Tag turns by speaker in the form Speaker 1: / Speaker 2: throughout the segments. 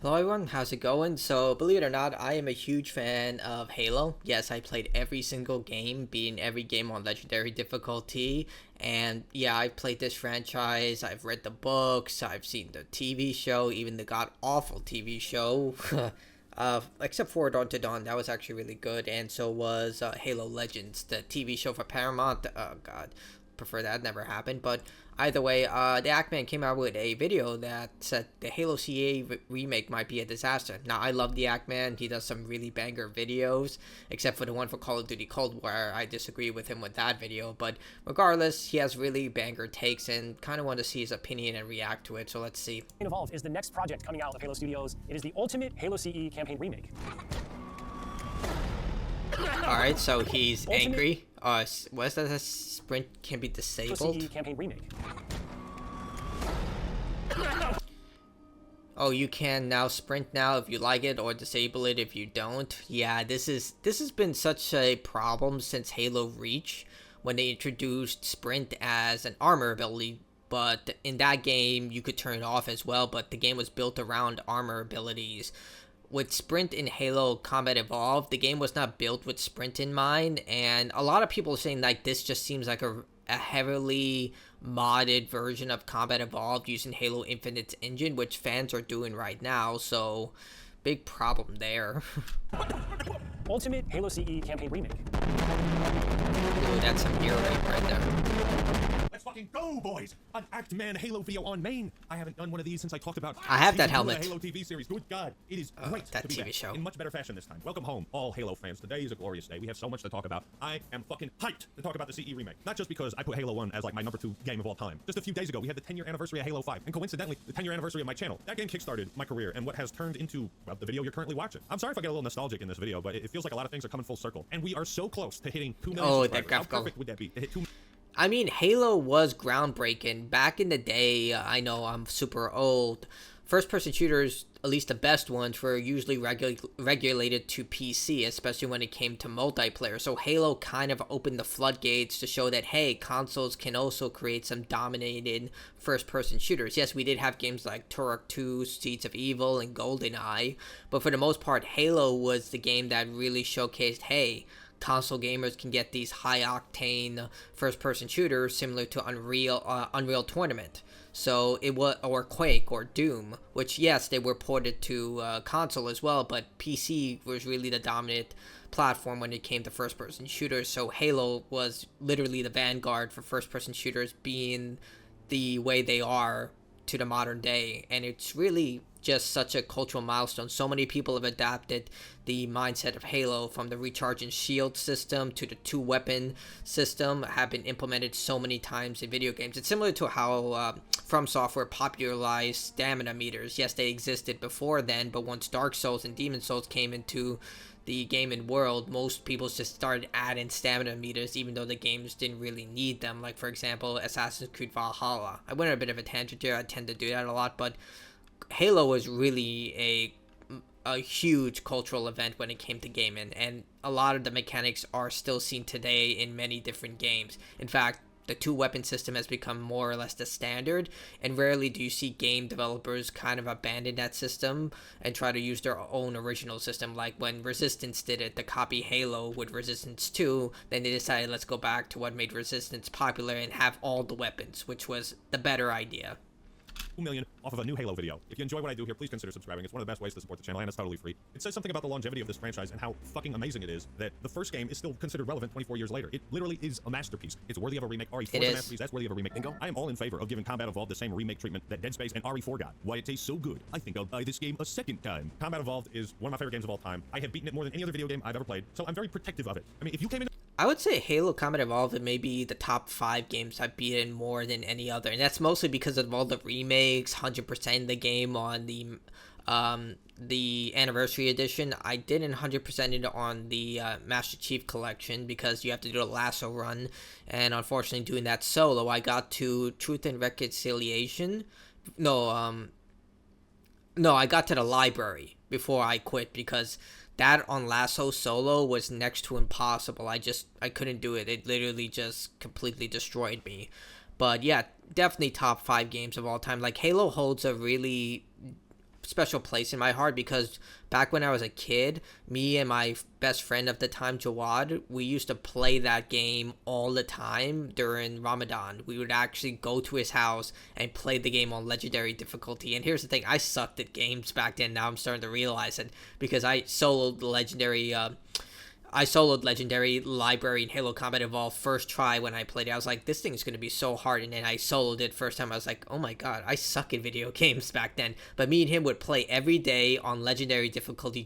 Speaker 1: Hello everyone, how's it going? So, believe it or not, I am a huge fan of Halo. Yes, I played every single game, beating every game on Legendary difficulty. And yeah, I've played this franchise, I've read the books, I've seen the TV show, even the god-awful TV show. Except for Dawn to Dawn, that was actually really good. And so was Halo Legends, the TV show for Paramount. Oh god, prefer that never happened. But either way, the Ackman came out with a video that said the Halo CA remake might be a disaster. Now, I love the Ackman. He does some really banger videos, except for the one for Call of Duty Cold War. I disagree with him with that video, but regardless, he has really banger takes and kind of want to see his opinion and react to it, so let's see.
Speaker 2: Evolved is the next project coming out of Halo Studios. It is the ultimate Halo CE campaign remake.
Speaker 1: Alright, so he's angry. Was that a sprint can be disabled?
Speaker 2: Halo CE campaign remake.
Speaker 1: Oh, you can now sprint now if you like it, or disable it if you don't. Yeah, this has been such a problem since Halo Reach, when they introduced sprint as an armor ability. But in that game, you could turn it off as well, but the game was built around armor abilities. With sprint in Halo Combat Evolved, the game was not built with sprint in mind, and a lot of people are saying like this just seems like a heavily modded version of Combat Evolved using Halo Infinite's engine, which fans are doing right now, so big problem there.
Speaker 2: Ultimate Halo CE campaign remake.
Speaker 1: Ooh, that's some ear rape right there.
Speaker 3: Let's fucking go, boys! An Act-Man Halo video on main. I haven't done one of these since I talked about.
Speaker 1: I have that
Speaker 3: season 2 of the
Speaker 1: helmet.
Speaker 3: Halo TV series. Good God, it is great
Speaker 1: that
Speaker 3: to be
Speaker 1: TV
Speaker 3: back
Speaker 1: show.
Speaker 3: in much better fashion this time. Welcome home, all Halo fans. Today is a glorious day. We have so much to talk about. I am fucking hyped to talk about the CE remake. Not just because I put Halo 1 as like my #2 game of all time. Just a few days ago, we had the 10-year anniversary of Halo 5, and coincidentally, the 10-year anniversary of my channel. That game kickstarted my career and what has turned into, well, the video you're currently watching. I'm sorry if I get a little nostalgic in this video, but it feels like a lot of things are coming full circle, and we are so close to hitting 2 million
Speaker 1: Oh,
Speaker 3: subscribers.
Speaker 1: that graphical.
Speaker 3: How perfect would that be to hit 2?
Speaker 1: I mean, Halo was groundbreaking. Back in the day, I know I'm super old. First-person shooters, at least the best ones, were usually regulated to PC, especially when it came to multiplayer. So Halo kind of opened the floodgates to show that, hey, consoles can also create some dominated first-person shooters. Yes, we did have games like Turok 2, Seeds of Evil, and GoldenEye, but for the most part, Halo was the game that really showcased, hey, console gamers can get these high-octane first-person shooters similar to Unreal Tournament. So it was, or Quake or Doom, which yes, they were ported to console as well, but PC was really the dominant platform when it came to first-person shooters. So Halo was literally the vanguard for first-person shooters, being the way they are to the modern day, and it's really just such a cultural milestone. So many people have adapted the mindset of Halo, from the recharge and shield system to the 2-weapon system, have been implemented so many times in video games. It's similar to how From Software popularized stamina meters. Yes, they existed before then, but once Dark Souls and Demon Souls came into the gaming world, most people just started adding stamina meters, even though the games didn't really need them. Like, for example, Assassin's Creed Valhalla. I went on a bit of a tangent here. I tend to do that a lot, but Halo was really a huge cultural event when it came to gaming, and a lot of the mechanics are still seen today in many different games. In fact, the 2-weapon system has become more or less the standard, and rarely do you see game developers kind of abandon that system and try to use their own original system. Like when Resistance did it, to copy Halo with Resistance 2, then they decided, let's go back to what made Resistance popular and have all the weapons, which was the better idea.
Speaker 3: 2 million off of a new Halo video. If you enjoy what I do here, please consider subscribing. It's one of the best ways to support the channel, and it's totally free. It says something about the longevity of this franchise and how fucking amazing it is that the first game is still considered relevant 24 years later. It literally is a masterpiece. It's worthy of a remake. RE4 is a masterpiece. That's worthy of a remake. Bingo. I am all in favor of giving Combat Evolved the same remake treatment that Dead Space and RE4 got. Why it tastes so good, I think I'll buy this game a second time. Combat Evolved is one of my favorite games of all time. I have beaten it more than any other video game I've ever played, so I'm very protective of it. I mean, if you came in...
Speaker 1: I would say Halo Combat Evolved may be the top 5 games I've beaten more than any other, and that's mostly because of all the remakes, 100% the game on the Anniversary Edition. I didn't 100% it on the Master Chief Collection because you have to do a lasso run, and unfortunately doing that solo, I got to Truth and Reconciliation. No, I got to the library before I quit, because that on Lasso solo was next to impossible. I couldn't do it. It literally just completely destroyed me. But yeah, definitely top 5 games of all time. Like, Halo holds a really special place in my heart because back when I was a kid, me and my best friend of the time, Jawad, we used to play that game all the time during Ramadan. We would actually go to his house and play the game on legendary difficulty. And here's the thing, I sucked at games back then. Now I'm starting to realize it because I soloed the legendary library in Halo Combat Evolved first try when I played it. I was like, this thing is going to be so hard. And then I soloed it first time. I was like, oh my god, I suck at video games back then. But me and him would play every day on legendary difficulty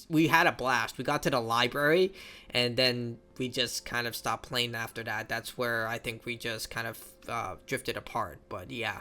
Speaker 1: we had a blast. We got to the library and then we just kind of stopped playing after that. That's where I think we just kind of drifted apart. But yeah.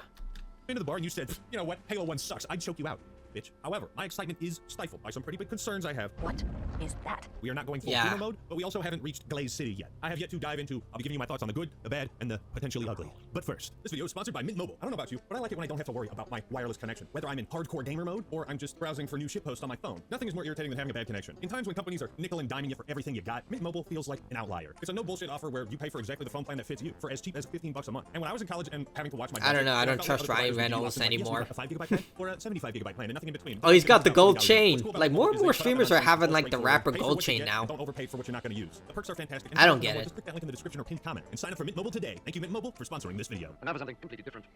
Speaker 3: Into the bar and you said, you know what, Halo 1 sucks. I'd choke you out, bitch. However, my excitement is stifled by some pretty big concerns I have.
Speaker 4: What is that?
Speaker 3: We are not going full gamer mode, but we also haven't reached Glaze City yet. I have yet to dive into, I'll be giving you my thoughts on the good, the bad, and the potentially ugly. But first, this video is sponsored by Mint Mobile. I don't know about you, but I like it when I don't have to worry about my wireless connection. Whether I'm in hardcore gamer mode, or I'm just browsing for new shitposts on my phone. Nothing is more irritating than having a bad connection. In times when companies are nickel and diming you for everything you got, Mint Mobile feels like an outlier. It's a no bullshit offer where you pay for exactly the phone plan that fits you for as cheap as $15 a month. And when I was in college and having to watch my
Speaker 1: I don't know, I don't trust Ryan Reynolds anymore.
Speaker 3: A 5 gigabyte plan or a 75 gigabyte plan and nothing in between.
Speaker 1: Oh, he's got the gold chain. Like, more and more streamers are having, like, the rapper gold chain now.
Speaker 3: Don't overpay for what you're not going to use. The perks are fantastic.
Speaker 1: I don't get it.
Speaker 3: Just click that link in the description or pinned comment and sign up for Mint Mobile today. Thank you, Mint Mobile, for sponsoring this video.
Speaker 4: And now for something completely different.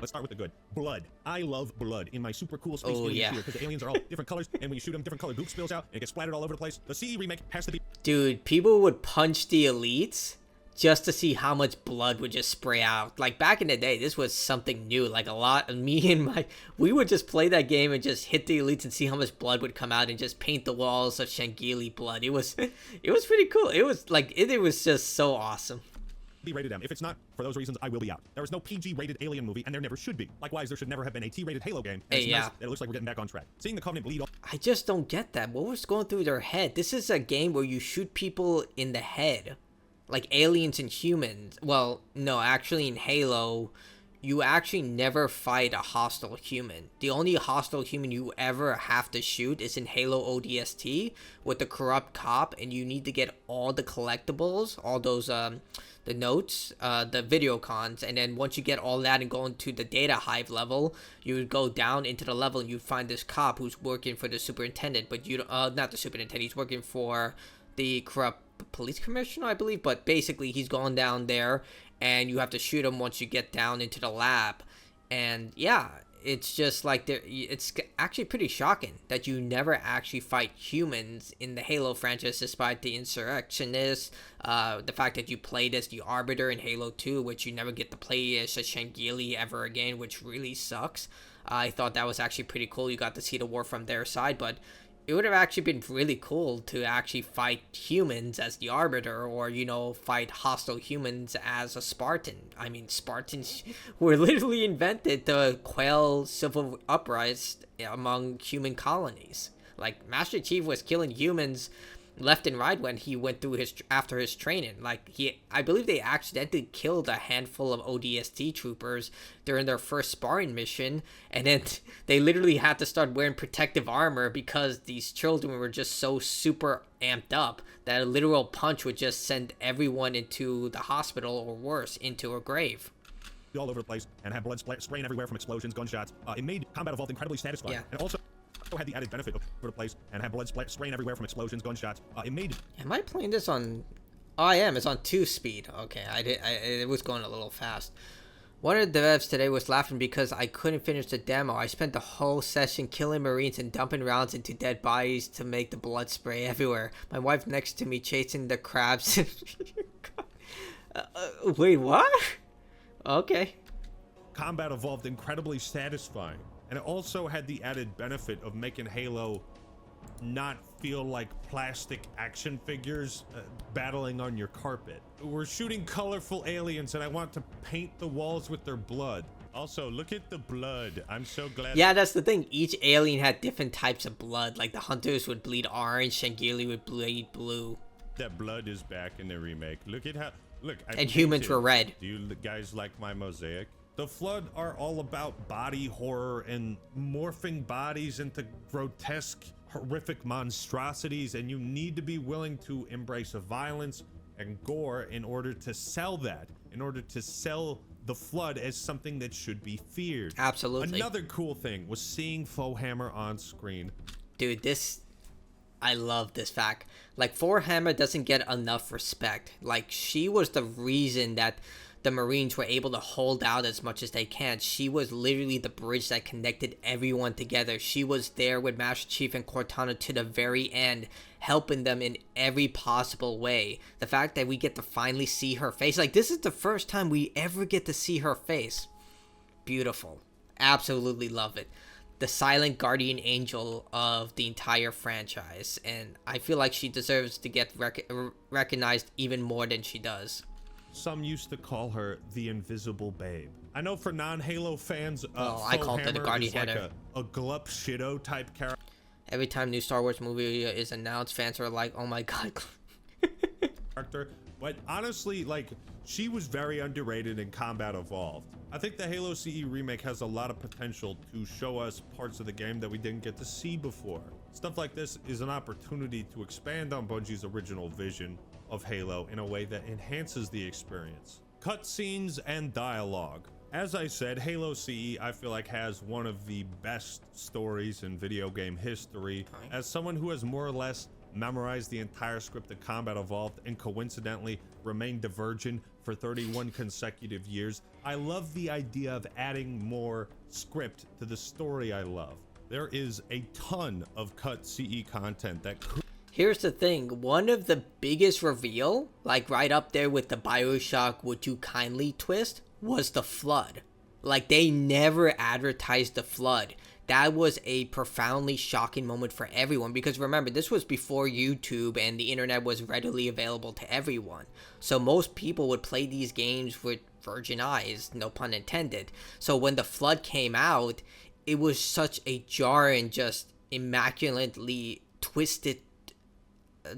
Speaker 3: Let's start with the good. Blood. I love blood in my super cool space alien because the aliens are all different colors, and when you shoot them, different colored goop spills out, and it gets splattered all over the place. The CE remake has to be...
Speaker 1: Dude, people would punch the elites just to see how much blood would just spray out. Like, back in the day, this was something new. Like, a lot of we would just play that game and just hit the elites and see how much blood would come out and just paint the walls of Shangili blood. It was pretty cool. It was like, it was just so awesome.
Speaker 3: Be rated M. If it's not, for those reasons, I will be out. There is no PG-rated Alien movie, and there never should be. Likewise, there should never have been a T-rated Halo game. And it's nice that it looks like we're getting back on track. Seeing the Covenant bleed...
Speaker 1: I just don't get that. What was going through their head? This is a game where you shoot people in the head. Like aliens and humans. Well, no, actually in Halo, you actually never fight a hostile human. The only hostile human you ever have to shoot is in Halo ODST with the corrupt cop, and you need to get all the collectibles, all those the notes, the video cons, and then once you get all that and go into the data hive level, you would go down into the level and you'd find this cop who's working for the superintendent, but you not the superintendent, he's working for the corrupt police commissioner, I believe, but basically he's going down there and you have to shoot him once you get down into the lab. And yeah, it's just like it's actually pretty shocking that you never actually fight humans in the Halo franchise, despite the insurrectionists, the fact that you played as the Arbiter in Halo 2, which you never get to play as a Shangili ever again, which really sucks. I thought that was actually pretty cool. You got to see the war from their side, but it would have actually been really cool to actually fight humans as the Arbiter, or, you know, fight hostile humans as a Spartan. I mean, Spartans were literally invented to quell civil uprisings among human colonies. Like, Master Chief was killing humans left and right when he went through after his training. Like, I believe they accidentally killed a handful of ODST troopers during their first sparring mission, and then they literally had to start wearing protective armor because these children were just so super amped up that a literal punch would just send everyone into the hospital, or worse, into a grave.
Speaker 3: All over the place and have blood spraying everywhere from explosions, gunshots. It made Combat Evolved incredibly satisfying, and also had the added benefit of over the place and have blood spraying everywhere from explosions, gunshots. It made...
Speaker 1: Am I playing this on... Oh, I am. It's on 2 speed. Okay, it was going a little fast. One of the devs today was laughing because I couldn't finish the demo. I spent the whole session killing Marines and dumping rounds into dead bodies to make the blood spray everywhere. My wife next to me chasing the crabs. Wait, what? Okay.
Speaker 3: Combat Evolved incredibly satisfying. And it also had the added benefit of making Halo not feel like plastic action figures battling on your carpet. We're shooting colorful aliens and I want to paint the walls with their blood. Also, look at the blood. I'm so glad.
Speaker 1: Yeah, that's the thing. Each alien had different types of blood. Like the hunters would bleed orange, Shangili would bleed blue.
Speaker 3: That blood is back in the remake. Look at how... Look,
Speaker 1: and humans were red.
Speaker 3: Do you guys like my mosaic? The Flood are all about body horror and morphing bodies into grotesque, horrific monstrosities, and you need to be willing to embrace violence and gore in order to sell that, in order to sell the Flood as something that should be feared.
Speaker 1: Absolutely.
Speaker 3: Another cool thing was seeing Foehammer on screen.
Speaker 1: Dude, I love this fact. Like, Forehammer doesn't get enough respect. Like, she was the reason that the Marines were able to hold out as much as they can. She was literally the bridge that connected everyone together. She was there with Master Chief and Cortana to the very end, helping them in every possible way. The fact that we get to finally see her face, like, this is the first time we ever get to see her face. Beautiful. Absolutely love it. The silent guardian angel of the entire franchise, and I feel like she deserves to get recognized even more than she does.
Speaker 3: Some used to call her the Invisible Babe. I know for non-Halo fans,
Speaker 1: I called her the Guardian
Speaker 3: is like
Speaker 1: Header.
Speaker 3: a glup shitto type character.
Speaker 1: Every time new Star Wars movie is announced, fans are like, oh my god.
Speaker 3: But honestly, like, she was very underrated in Combat Evolved. I think the Halo CE remake has a lot of potential to show us parts of the game that we didn't get to see before. Stuff like this is an opportunity to expand on Bungie's original vision of Halo in a way that enhances the experience. Cutscenes and dialogue. As I said, Halo CE I feel like has one of the best stories in video game history. As someone who has more or less memorized the entire script of Combat Evolved and coincidentally remained a virgin for 31 consecutive years, I love the idea of adding more script to the story I love. There is a ton of cut CE content that
Speaker 1: Here's the thing, one of the biggest reveal, like right up there with the BioShock Would You Kindly twist, was the Flood. Like, they never advertised the Flood. That was a profoundly shocking moment for everyone, because remember, this was before YouTube and the internet was readily available to everyone. So most people would play these games with virgin eyes, no pun intended. So when the Flood came out, it was such a jar and just immaculately twisted,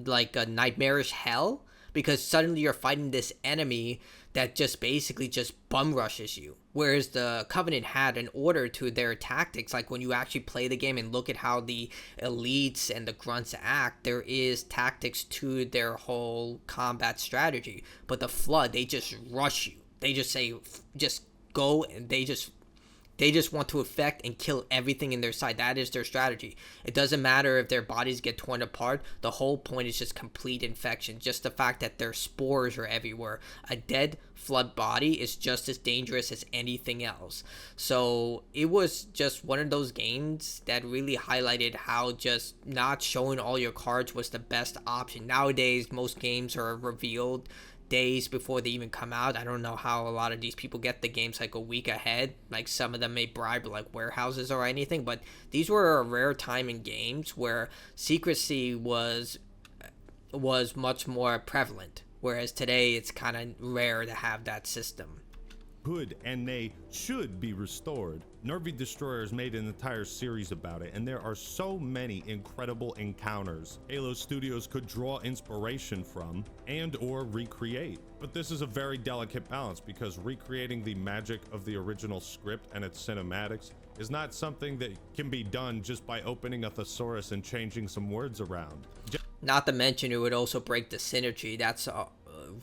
Speaker 1: like a nightmarish hell, because suddenly you're fighting this enemy that just basically just bum rushes you, whereas the Covenant had an order to their tactics. Like, when you actually play the game and look at how the elites and the grunts act, there is tactics to their whole combat strategy. But the Flood, they just rush you, they just say just go, and they just want to affect and kill everything in their sight. That is their strategy. It doesn't matter if their bodies get torn apart. The whole point is just complete infection. Just the fact that their spores are everywhere. A dead Flood body is just as dangerous as anything else. So it was just one of those games that really highlighted how just not showing all your cards was the best option. Nowadays, most games are revealed days before they even come out. I don't know how a lot of these people get the games like a week ahead. Like, some of them may bribe like warehouses or anything, but these were a rare time in games where secrecy was much more prevalent, whereas today it's kind of rare to have that system.
Speaker 3: Could and they should be restored. Nervy Destroyers made an entire series about it, and there are so many incredible encounters Halo Studios could draw inspiration from and or recreate. But this is a very delicate balance, because recreating the magic of the original script and its cinematics is not something that can be done just by opening a thesaurus and changing some words around.
Speaker 1: Not to mention, it would also break the synergy. That's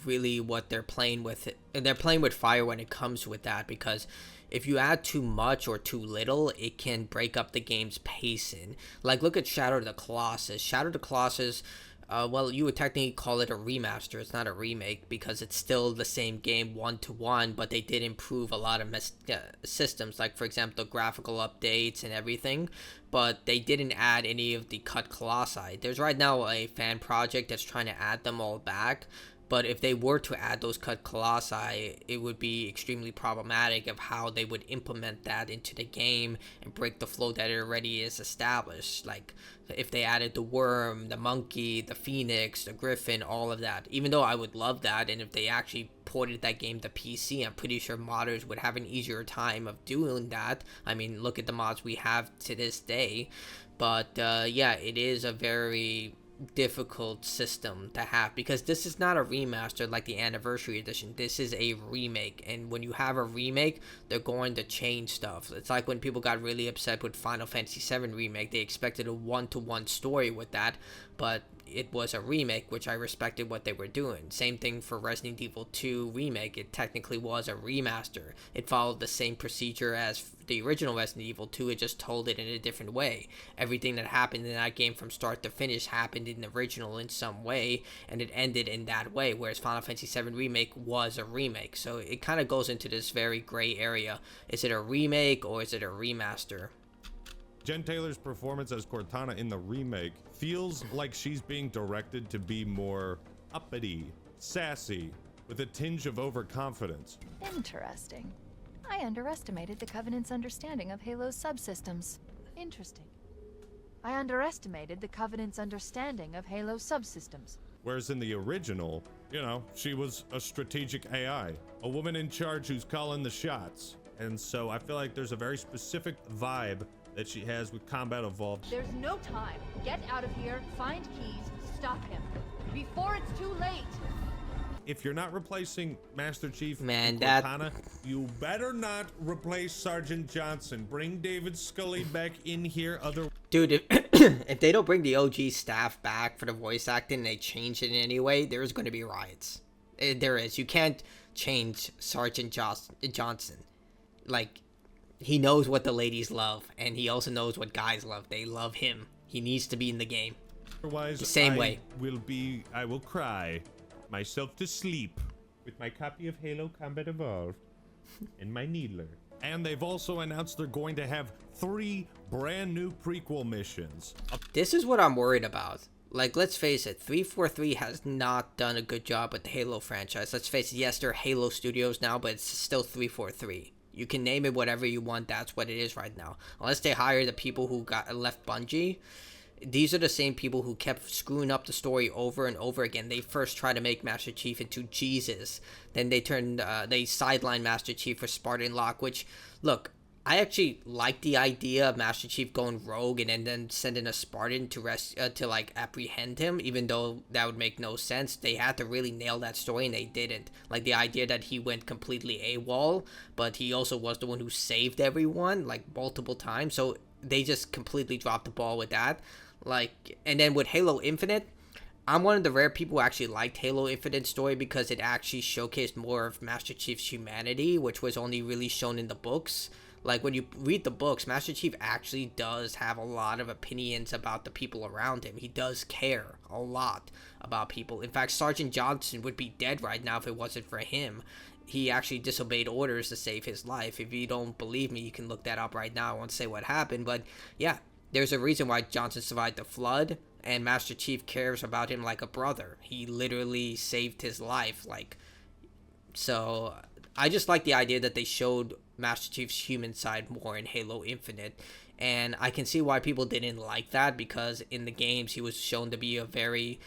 Speaker 1: really what they're playing with. They're playing with fire when it comes with that, because if you add too much or too little, it can break up the game's pacing. Like, look at Shadow of the Colossus. Shadow of the Colossus, well, you would technically call it a remaster. It's not a remake, because it's still the same game 1-to-1, but they did improve a lot of systems, like, for example, the graphical updates and everything, but they didn't add any of the cut colossi. There's right now a fan project that's trying to add them all back, but if they were to add those cut colossi, it would be extremely problematic of how they would implement that into the game and break the flow that already is established. Like, if they added the worm, the monkey, the phoenix, the griffin, all of that. Even though I would love that, and if they actually ported that game to PC, I'm pretty sure modders would have an easier time of doing that. I mean, look at the mods we have to this day. But yeah, it is a very difficult system to have, because this is not a remaster like the Anniversary Edition. This is a remake, and when you have a remake, they're going to change stuff. It's like when people got really upset with Final Fantasy VII Remake. They expected a 1-to-1 story with that, but it was a remake, which I respected what they were doing. Same thing for Resident Evil 2 Remake. It technically was a remaster. It followed the same procedure as the original Resident Evil 2, it just told it in a different way. Everything that happened in that game from start to finish happened in the original in some way, and it ended in that way, whereas Final Fantasy VII Remake was a remake. So it kind of goes into this very gray area. Is it a remake or is it a remaster?
Speaker 3: Jen Taylor's performance as Cortana in the remake feels like she's being directed to be more uppity, sassy, with a tinge of overconfidence.
Speaker 5: Interesting. I underestimated the Covenant's understanding of Halo's subsystems. Interesting. I underestimated the Covenant's understanding of Halo's subsystems.
Speaker 3: Whereas in the original, you know, she was a strategic AI, a woman in charge who's calling the shots. And so I feel like there's a very specific vibe that she has with Combat Evolved.
Speaker 5: There's no time. Get out of here, find keys, stop him. Before it's too late!
Speaker 3: If you're not replacing Master Chief
Speaker 1: Man,
Speaker 3: and Cortana, you better not replace Sergeant Johnson. Bring David Scully back in here.
Speaker 1: Dude, if they don't bring the OG staff back for the voice acting and they change it in any way, there's going to be riots. There is. You can't change Sergeant Johnson. Like, he knows what the ladies love, and he also knows what guys love. They love him. He needs to be in the game.
Speaker 3: Otherwise,
Speaker 1: the same way.
Speaker 3: I will cry myself to sleep with my copy of Halo Combat Evolved and my needler. And they've also announced they're going to have 3 brand new prequel missions.
Speaker 1: This is what I'm worried about. Like, let's face it, 343 has not done a good job with the Halo franchise. Let's face it, yes, they're Halo Studios now, but it's still 343. You can name it whatever you want, that's what it is right now. Unless they hire the people who left Bungie. These are the same people who kept screwing up the story over and over again. They first tried to make Master Chief into Jesus. Then they sidelined Master Chief for Spartan Locke, which, look, I actually like the idea of Master Chief going rogue and then sending a Spartan to apprehend him, even though that would make no sense. They had to really nail that story, and they didn't. Like, the idea that he went completely AWOL, but he also was the one who saved everyone, like, multiple times. So they just completely dropped the ball with that. Like, and then with Halo Infinite, I'm one of the rare people who actually liked Halo Infinite story because it actually showcased more of Master Chief's humanity, which was only really shown in the books. Like, when you read the books, Master Chief actually does have a lot of opinions about the people around him. He does care a lot about people. In fact, Sergeant Johnson would be dead right now if it wasn't for him. He actually disobeyed orders to save his life. If you don't believe me, you can look that up right now. I won't say what happened, but yeah, there's a reason why Johnson survived the flood, and Master Chief cares about him like a brother. He literally saved his life. Like, so I just like the idea that they showed Master Chief's human side more in Halo Infinite, and I can see why people didn't like that, because in the games he was shown to be a very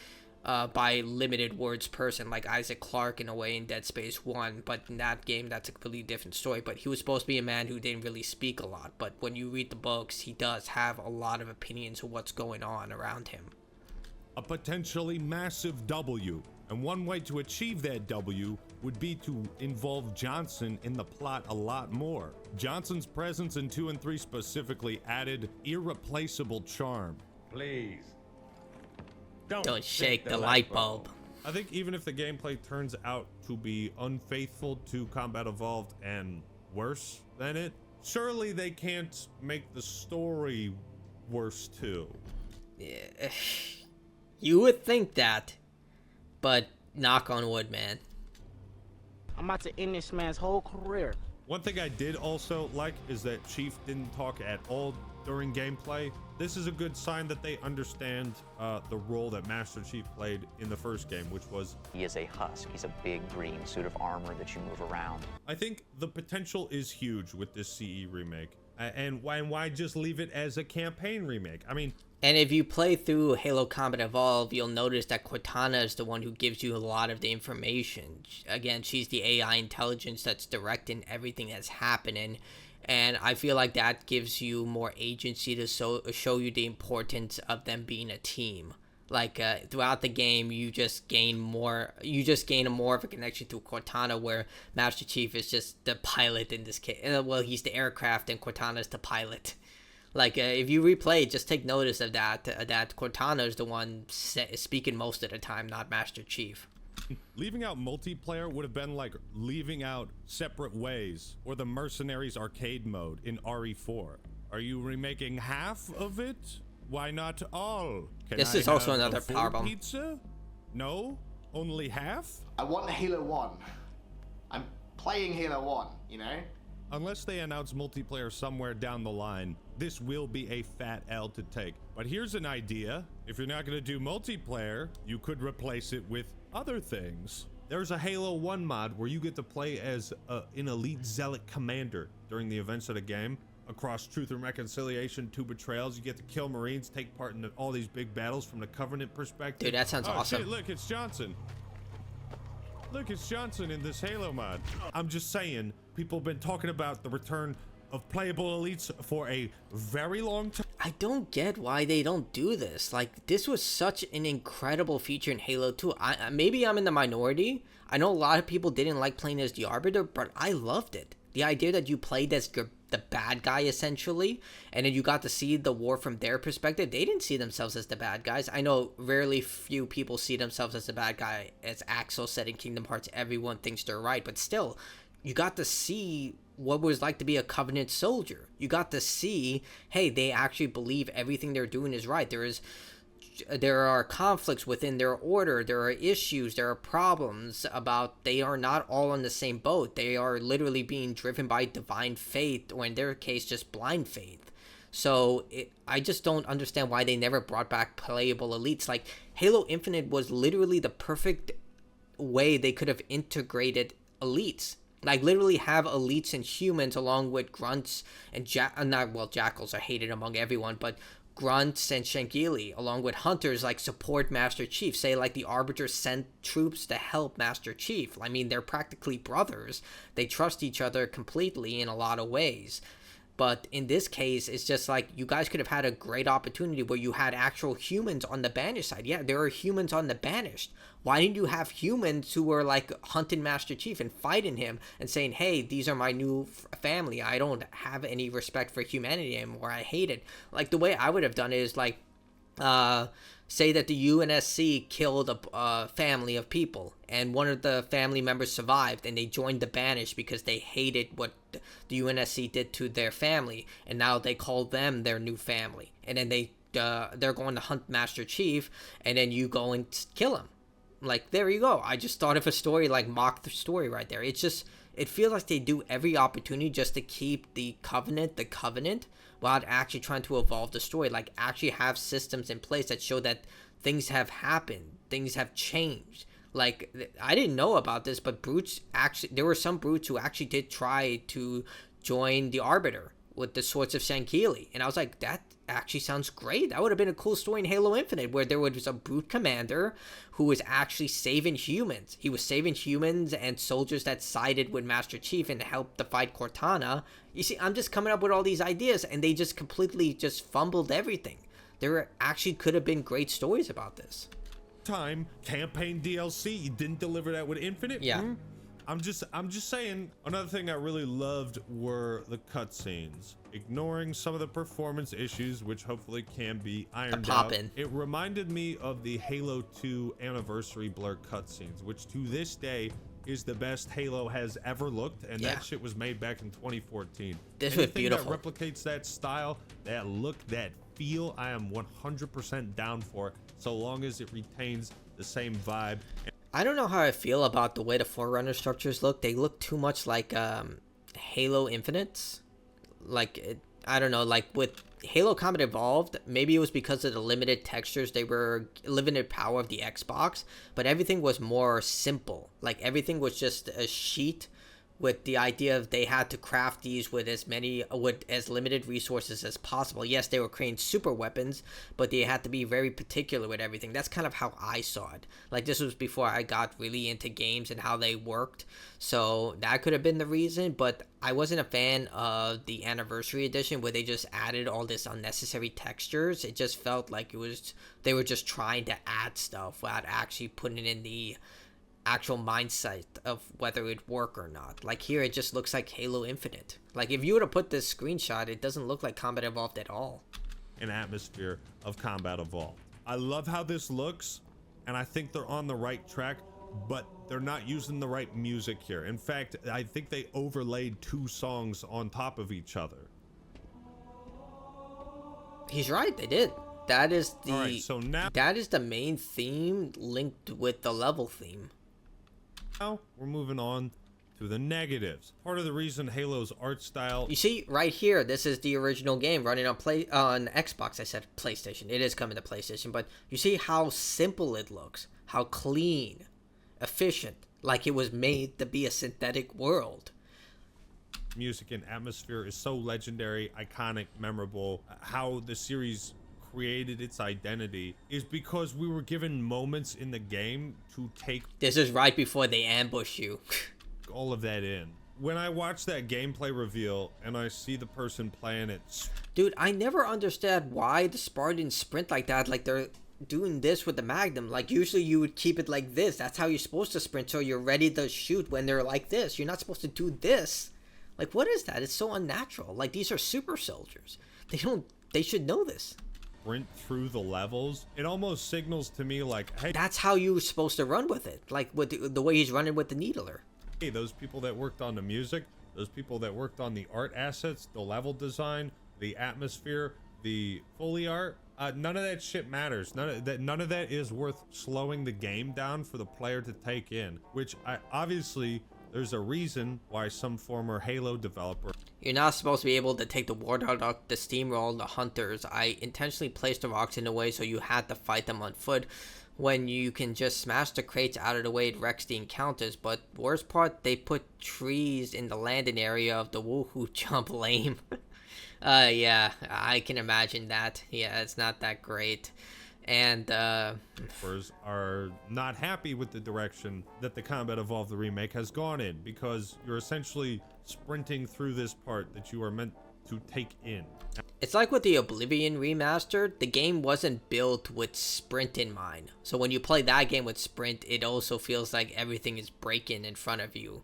Speaker 1: by limited words person, like Isaac Clarke in a way in Dead Space 1, but in that game that's a completely different story. But he was supposed to be a man who didn't really speak a lot, but when you read the books, he does have a lot of opinions of what's going on around him.
Speaker 3: A potentially massive W, and one way to achieve that W would be to involve Johnson in the plot a lot more. Johnson's presence in 2 and 3 specifically added irreplaceable charm.
Speaker 6: Please.
Speaker 1: Don't shake the light bulb.
Speaker 3: I think even if the gameplay turns out to be unfaithful to Combat Evolved and worse than it, surely they can't make the story worse too.
Speaker 1: Yeah, you would think that, but knock on wood, man.
Speaker 7: I'm about to end this man's whole career.
Speaker 3: One thing I did also like is that Chief didn't talk at all during gameplay. This is a good sign that they understand the role that Master Chief played in the first game, which was...
Speaker 8: He is a husk. He's a big green suit of armor that you move around.
Speaker 3: I think the potential is huge with this CE remake. And why just leave it as a campaign remake? I mean...
Speaker 1: And if you play through Halo Combat Evolved, you'll notice that Cortana is the one who gives you a lot of the information. Again, she's the AI intelligence that's directing everything that's happening. And I feel like that gives you more agency to show you the importance of them being a team. Like, throughout the game, you just gain more of a connection through Cortana, where Master Chief is just the pilot in this case. Well, he's the aircraft and Cortana's the pilot. Like, if you replay, just take notice of that. That Cortana is the one speaking most of the time, not Master Chief.
Speaker 3: Leaving out multiplayer would have been like leaving out Separate Ways or the Mercenaries arcade mode in RE4. Are you remaking half of it? Why not all?
Speaker 1: This is also another problem.
Speaker 3: Pizza? No? Only half?
Speaker 6: I want Halo 1. I'm playing Halo 1, you know?
Speaker 3: Unless they announce multiplayer somewhere down the line, this will be a fat L to take. But here's an idea. If you're not going to do multiplayer, you could replace it with other things. There's a Halo 1 mod where you get to play as an elite zealot commander during the events of the game. Across Truth and Reconciliation, 2 Betrayals, you get to kill Marines, take part in all these big battles from the Covenant perspective.
Speaker 1: Dude, that sounds awesome.
Speaker 3: Shit, look, it's Johnson. Look, it's Johnson in this Halo mod. I'm just saying, people have been talking about the return of playable elites for a very long time.
Speaker 1: I don't get why they don't do this. Like, this was such an incredible feature in Halo 2. Maybe I'm in the minority. I know a lot of people didn't like playing as the Arbiter, but I loved it. The idea that you played as the bad guy, essentially, and then you got to see the war from their perspective. They didn't see themselves as the bad guys. I know rarely few people see themselves as the bad guy. As Axel said in Kingdom Hearts, everyone thinks they're right, but still, you got to see what it was like to be a Covenant soldier. You got to see, hey, they actually believe everything they're doing is right. There are conflicts within their order. There are issues. There are problems about they are not all on the same boat. They are literally being driven by divine faith, or in their case, just blind faith. So I just don't understand why they never brought back playable elites. Like, Halo Infinite was literally the perfect way they could have integrated elites. Like, literally have elites and humans along with grunts and jackals are hated among everyone, but grunts and Shankili, along with hunters, like, support Master Chief. Say, like, the Arbiter sent troops to help Master Chief. I mean, they're practically brothers. They trust each other completely in a lot of ways. But in this case, it's just like, you guys could have had a great opportunity where you had actual humans on the Banished side. Yeah, there are humans on the Banished. Why didn't you have humans who were, like, hunting Master Chief and fighting him and saying, hey, these are my new family. I don't have any respect for humanity anymore. I hate it. Like, the way I would have done it is, like, say that the UNSC killed a family of people, and one of the family members survived, and they joined the Banished because they hated what the UNSC did to their family, and now they call them their new family. And then they're going to hunt Master Chief, and then you go and kill him. Like, there you go. I just thought of a story, like, mock the story right there. It's just, it feels like they do every opportunity just to keep the Covenant, without actually trying to evolve the story. Like, actually have systems in place that show that things have happened, things have changed. Like, I didn't know about this, but there were some brutes who actually did try to join the Arbiter with the Swords of Shankili. And I was like, that actually sounds great. That would have been a cool story in Halo Infinite, where there was a brute commander who was actually saving humans. He was saving humans and soldiers that sided with Master Chief and helped to fight Cortana. You see, I'm just coming up with all these ideas, and they just completely just fumbled everything. There actually could have been great stories about this.
Speaker 3: Time campaign DLC, you didn't deliver that with Infinite.
Speaker 1: Yeah.
Speaker 3: I'm just saying. Another thing I really loved were the cutscenes. Ignoring some of the performance issues, which hopefully can be ironed out. It reminded me of the Halo 2 anniversary blur cutscenes, which to this day is the best Halo has ever looked, and that shit was made back in 2014.
Speaker 1: This was beautiful.
Speaker 3: That replicates that style, that look, that feel, I am 100% down for, so long as it retains the same vibe.
Speaker 1: I don't know how I feel about the way the Forerunner structures look. They look too much like Halo Infinite. Like, I don't know, like with Halo Combat Evolved, maybe it was because of the limited textures, they were limited power of the Xbox, but everything was more simple. Like, everything was just a sheet with the idea of they had to craft these with as limited resources as possible. Yes, they were creating super weapons, but they had to be very particular with everything. That's kind of how I saw it. Like, this was before I got really into games and how they worked, so that could have been the reason. But I wasn't a fan of the Anniversary Edition, where they just added all this unnecessary textures. It just felt like they were just trying to add stuff without actually putting in the actual mindset of whether it'd work or not. Like here, it just looks like Halo Infinite. Like if you were to put this screenshot, it doesn't look like Combat Evolved at all.
Speaker 3: An atmosphere of Combat Evolved. I love how this looks, and I think they're on the right track, but they're not using the right music here. In fact, I think they overlaid 2 songs on top of each other.
Speaker 1: He's right, they did. That is the
Speaker 3: Alright, so now
Speaker 1: the main theme linked with the level theme.
Speaker 3: Now we're moving on to the negatives. Part of the reason Halo's art style...
Speaker 1: You see, right here, this is the original game running on Xbox. I said PlayStation. It is coming to PlayStation, but you see how simple it looks, how clean, efficient, like it was made to be a synthetic world.
Speaker 3: Music and atmosphere is so legendary, iconic, memorable. How the series created its identity is because we were given moments in the game to take
Speaker 1: This is right before they ambush you.
Speaker 3: all of that in. When I watch that gameplay reveal and I see the person playing it,
Speaker 1: Dude, I never understand why the Spartans sprint like that, like they're doing this with the Magnum. Like usually you would keep it like this. That's how you're supposed to sprint, so you're ready to shoot when they're like this. You're not supposed to do this. Like what is that? It's so unnatural. Like these are super soldiers. They should know this.
Speaker 3: sprint through the levels. It almost signals to me like, hey,
Speaker 1: That's how you're supposed to run with it. Like with the way he's running with the Needler.
Speaker 3: hey, those people that worked on the music, those people that worked on the art assets, the level design, the atmosphere, the Foley art, none of that shit matters. None of that is worth slowing the game down for the player to take in. Which obviously there's a reason why some former Halo developer.
Speaker 1: You're not supposed to be able to take the Warthog up, the steamroll, the hunters. I intentionally placed the rocks in a way so you had to fight them on foot, when you can just smash the crates out of the way. It wrecks the encounters. But worst part, they put trees in the landing area of the woohoo jump lame. Yeah, I can imagine that. Yeah, it's not that great. And
Speaker 3: are not happy with the direction that the Combat Evolved the remake has gone in, because you're essentially sprinting through this part that you are meant to take in.
Speaker 1: it's like with the Oblivion remastered, the game wasn't built with sprint in mind. So when you play that game with sprint, it also feels like everything is breaking in front of you.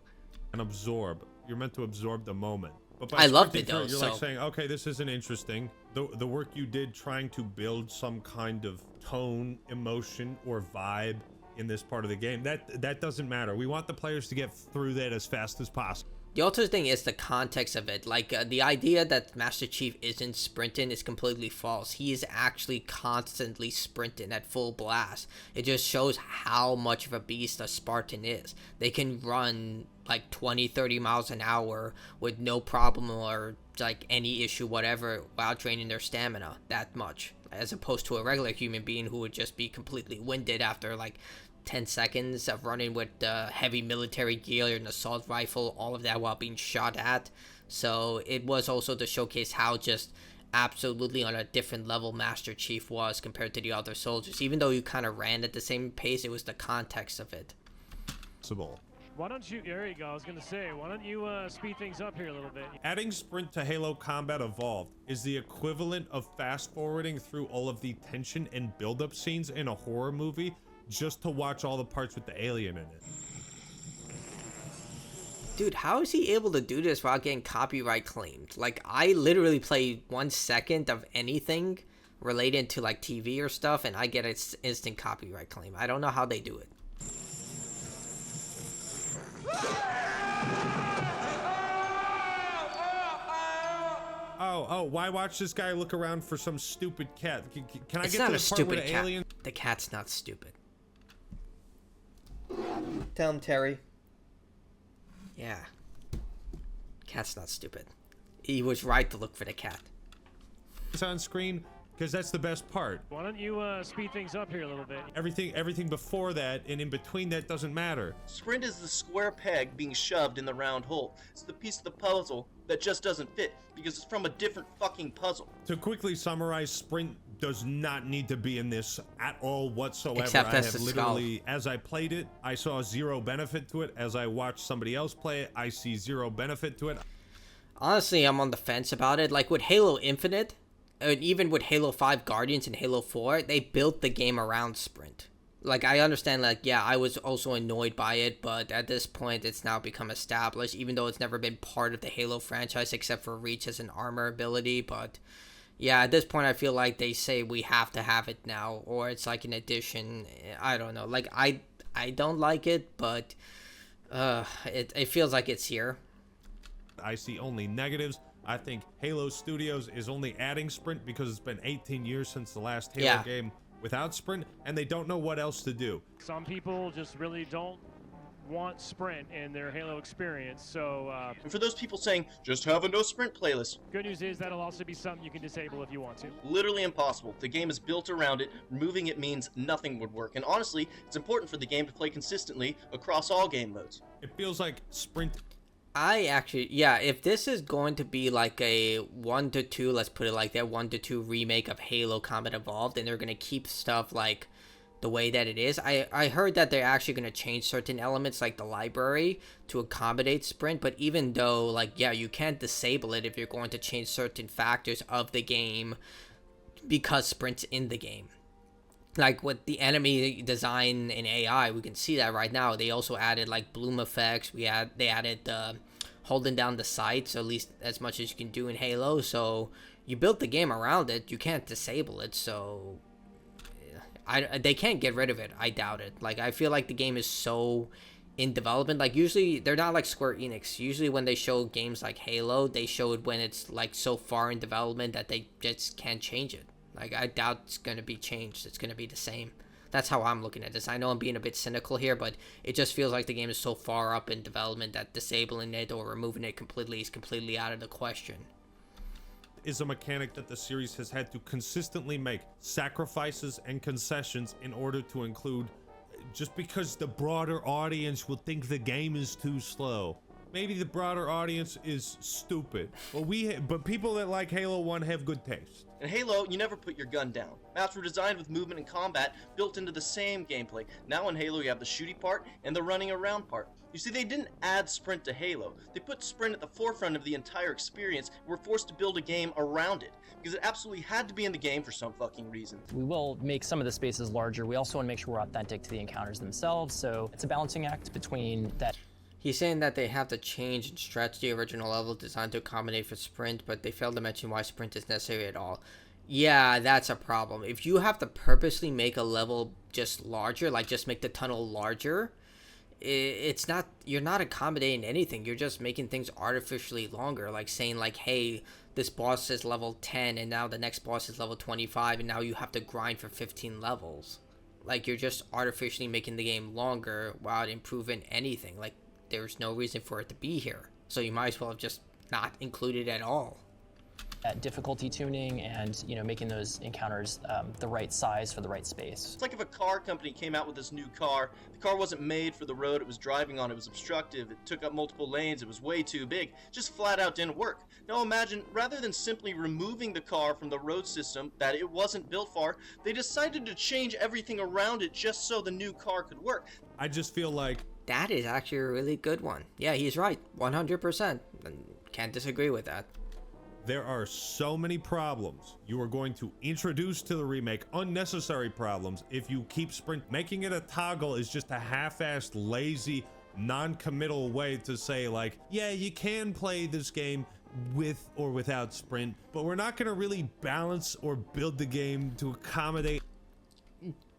Speaker 3: And absorb. You're meant to absorb the moment. But by
Speaker 1: I loved
Speaker 3: sprinting
Speaker 1: it though.
Speaker 3: through, you're like saying, okay, this isn't interesting. The work you did trying to build some kind of tone, emotion, or vibe in this part of the game, that doesn't matter. We want the players to get through that as fast as possible.
Speaker 1: The ultimate thing is the context of it. Like, the idea that Master Chief isn't sprinting is completely false. He is actually constantly sprinting at full blast. It just shows how much of a beast a Spartan is. They can run like 20-30 miles an hour with no problem or like any issue whatever while draining their stamina that much, as opposed to a regular human being who would just be completely winded after like 10 seconds of running with heavy military gear, an assault rifle, all of that while being shot at. So it was also to showcase how just absolutely on a different level Master Chief was compared to the other soldiers. Even though you kind of ran at the same pace, it was the context of it.
Speaker 2: Why don't you, there you go, I was going to say, why don't you speed things up here a little bit?
Speaker 3: Adding sprint to Halo Combat Evolved is the equivalent of fast forwarding through all of the tension and build-up scenes in a horror movie just to watch all the parts with the alien in it.
Speaker 1: Dude, how is he able to do this without getting copyright claimed? Like, I literally play 1 second of anything related to like TV or stuff and I get an instant copyright claim. I don't know how they do it.
Speaker 3: Oh, why watch this guy look around for some stupid cat? Can I
Speaker 1: It's
Speaker 3: get
Speaker 1: not
Speaker 3: to
Speaker 1: a
Speaker 3: the part where
Speaker 1: stupid
Speaker 3: the
Speaker 1: cat.
Speaker 3: alien?
Speaker 1: The cat's not stupid. Tell him, Terry. Yeah. Cat's not stupid. He was right to look for the cat.
Speaker 3: It's on screen because that's the best part.
Speaker 2: Why don't you speed things up here a little bit?
Speaker 3: Everything before that and in between that doesn't matter.
Speaker 9: Sprint is the square peg being shoved in the round hole. It's the piece of the puzzle that just doesn't fit because it's from a different fucking puzzle.
Speaker 3: To quickly summarize, sprint does not need to be in this at all whatsoever.
Speaker 1: Except
Speaker 3: I
Speaker 1: as
Speaker 3: have
Speaker 1: the
Speaker 3: literally, as I played it, I saw zero benefit to it. As I watched somebody else play it, I see zero benefit to it.
Speaker 1: Honestly, I'm on the fence about it. Like with Halo Infinite, and even with Halo 5 Guardians and Halo 4, they built the game around sprint. Like, I understand, like, yeah, I was also annoyed by it, but at this point, it's now become established, even though it's never been part of the Halo franchise, except for Reach as an armor ability. But yeah, at this point, I feel like they say we have to have it now, or it's like an addition. I don't know. Like, I don't like it, but it feels like it's here.
Speaker 3: I see only negatives. I think Halo Studios is only adding sprint because it's been 18 years since the last Halo game without sprint, and they don't know what else to do.
Speaker 2: Some people just really don't want sprint in their Halo experience, so
Speaker 9: And for those people saying, just have a no sprint playlist,
Speaker 2: good news is that'll also be something you can disable if you want to.
Speaker 9: literally impossible. The game is built around it. Removing it means nothing would work. And honestly, it's important for the game to play consistently across all game modes.
Speaker 3: It feels like sprint.
Speaker 1: I actually, yeah, if this is going to be like a 1 to 2, let's put it like that, 1 to 2 remake of Halo Combat Evolved, and they're going to keep stuff like the way that it is. I heard that they're actually going to change certain elements like the library to accommodate sprint, but even though, like, yeah, you can't disable it if you're going to change certain factors of the game because sprint's in the game. Like with the enemy design in AI, we can see that right now. They also added like bloom effects. They added holding down the sights, at least as much as you can do in Halo. So you built the game around it. You can't disable it. So they can't get rid of it. I doubt it. Like, I feel like the game is so in development. Like, usually they're not like Square Enix. Usually when they show games like Halo, they show it when it's like so far in development that they just can't change it. Like, I doubt it's going to be changed. It's going to be the same. That's how I'm looking at this. I know I'm being a bit cynical here, but it just feels like the game is so far up in development that disabling it or removing it completely is completely out of the question.
Speaker 3: Is a mechanic that the series has had to consistently make sacrifices and concessions in order to include, just because the broader audience will think the game is too slow. Maybe the broader audience is stupid, but people that like Halo 1 have good taste.
Speaker 9: In Halo, you never put your gun down. Maps were designed with movement and combat built into the same gameplay. Now in Halo, you have the shooting part and the running around part. You see, they didn't add sprint to Halo. They put sprint at the forefront of the entire experience and were forced to build a game around it, because it absolutely had to be in the game for some fucking reason.
Speaker 10: We will make some of the spaces larger. We also want to make sure we're authentic to the encounters themselves, so it's a balancing act between that.
Speaker 1: He's saying that they have to change and stretch the original level design to accommodate for sprint, but they failed to mention why sprint is necessary at all. Yeah, that's a problem. If you have to purposely make a level just larger, like just make the tunnel larger, it's not, you're not accommodating anything. You're just making things artificially longer, like saying like, hey, this boss is level 10 and now the next boss is level 25 and now you have to grind for 15 levels. Like, you're just artificially making the game longer without improving anything. Like, there's no reason for it to be here, so you might as well have just not included at all.
Speaker 10: Difficulty tuning and, you know, making those encounters the right size for the right space.
Speaker 9: It's like if a car company came out with this new car. The car wasn't made for the road it was driving on. It was obstructive. It took up multiple lanes. It was way too big. Just flat out didn't work. Now imagine, rather than simply removing the car from the road system that it wasn't built for, they decided to change everything around it just so the new car could work.
Speaker 3: I just feel like
Speaker 1: that is actually a really good one. Yeah, he's right. 100%. Can't disagree with that.
Speaker 3: there are so many problems you are going to introduce to the remake, unnecessary problems, if you keep sprint. Making it a toggle is just a half-assed, lazy, non-committal way to say, like, yeah, you can play this game with or without sprint, but we're not going to really balance or build the game to accommodate.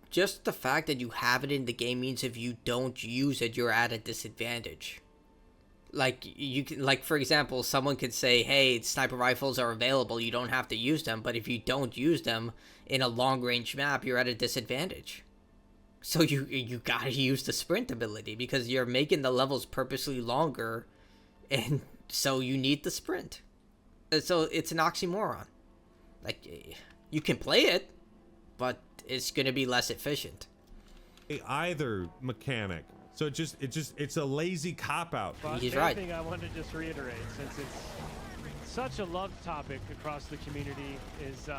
Speaker 1: Just the fact that you have it in the game means if you don't use it, you're at a disadvantage. Like, you can, like, for example, someone could say, hey, sniper rifles are available, you don't have to use them, but if you don't use them in a long-range map, you're at a disadvantage. So you gotta use the sprint ability, because you're making the levels purposely longer, and so you need the sprint. So it's an oxymoron. Like, you can play it, but it's gonna be less efficient.
Speaker 3: Either mechanic. So it's a lazy cop-out.
Speaker 1: He's
Speaker 2: the
Speaker 1: right.
Speaker 2: thing I wanted to just reiterate, since it's such a love topic across the community, is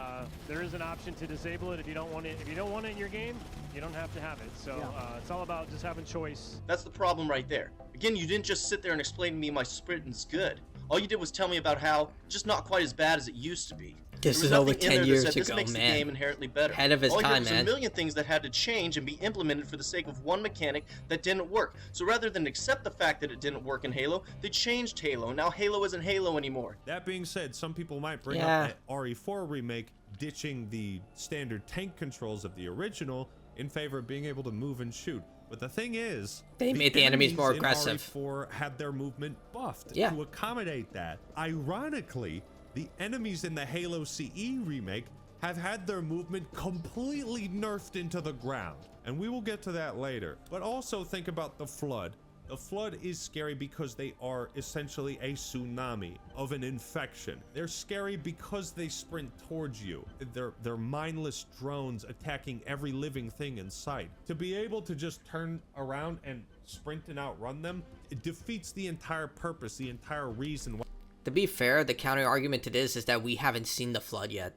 Speaker 2: there is an option to disable it if you don't want it. If you don't want it in your game, you don't have to have it. So it's all about just having choice.
Speaker 9: That's the problem right there. Again, you didn't just sit there and explain to me my sprint is good. All you did was tell me about how just not quite as bad as it used to be.
Speaker 1: This
Speaker 9: There was
Speaker 1: is over
Speaker 9: nothing in
Speaker 1: 10
Speaker 9: there that
Speaker 1: years
Speaker 9: said this
Speaker 1: ago,
Speaker 9: makes the
Speaker 1: man.
Speaker 9: game inherently better.
Speaker 1: Ahead of his
Speaker 9: All
Speaker 1: time,
Speaker 9: was a
Speaker 1: man.
Speaker 9: million things that had to change and be implemented for the sake of one mechanic that didn't work. So rather than accept the fact that it didn't work in Halo, they changed Halo. Now Halo isn't Halo anymore.
Speaker 3: That being said, some people might bring
Speaker 1: Yeah.
Speaker 3: up that RE4 remake ditching the standard tank controls of the original in favor of being able to move and shoot. But the thing is,
Speaker 1: They made the enemies more
Speaker 3: in
Speaker 1: aggressive.
Speaker 3: RE4 had their movement buffed
Speaker 1: Yeah.
Speaker 3: to accommodate that. Ironically, the enemies in the Halo CE remake have had their movement completely nerfed into the ground. And we will get to that later. But also think about the Flood. The Flood is scary because they are essentially a tsunami of an infection. They're scary because they sprint towards you. They're mindless drones attacking every living thing in sight. To be able to just turn around and sprint and outrun them, it defeats the entire purpose, the entire reason why.
Speaker 1: To be fair, the counter argument to this is that we haven't seen the Flood yet.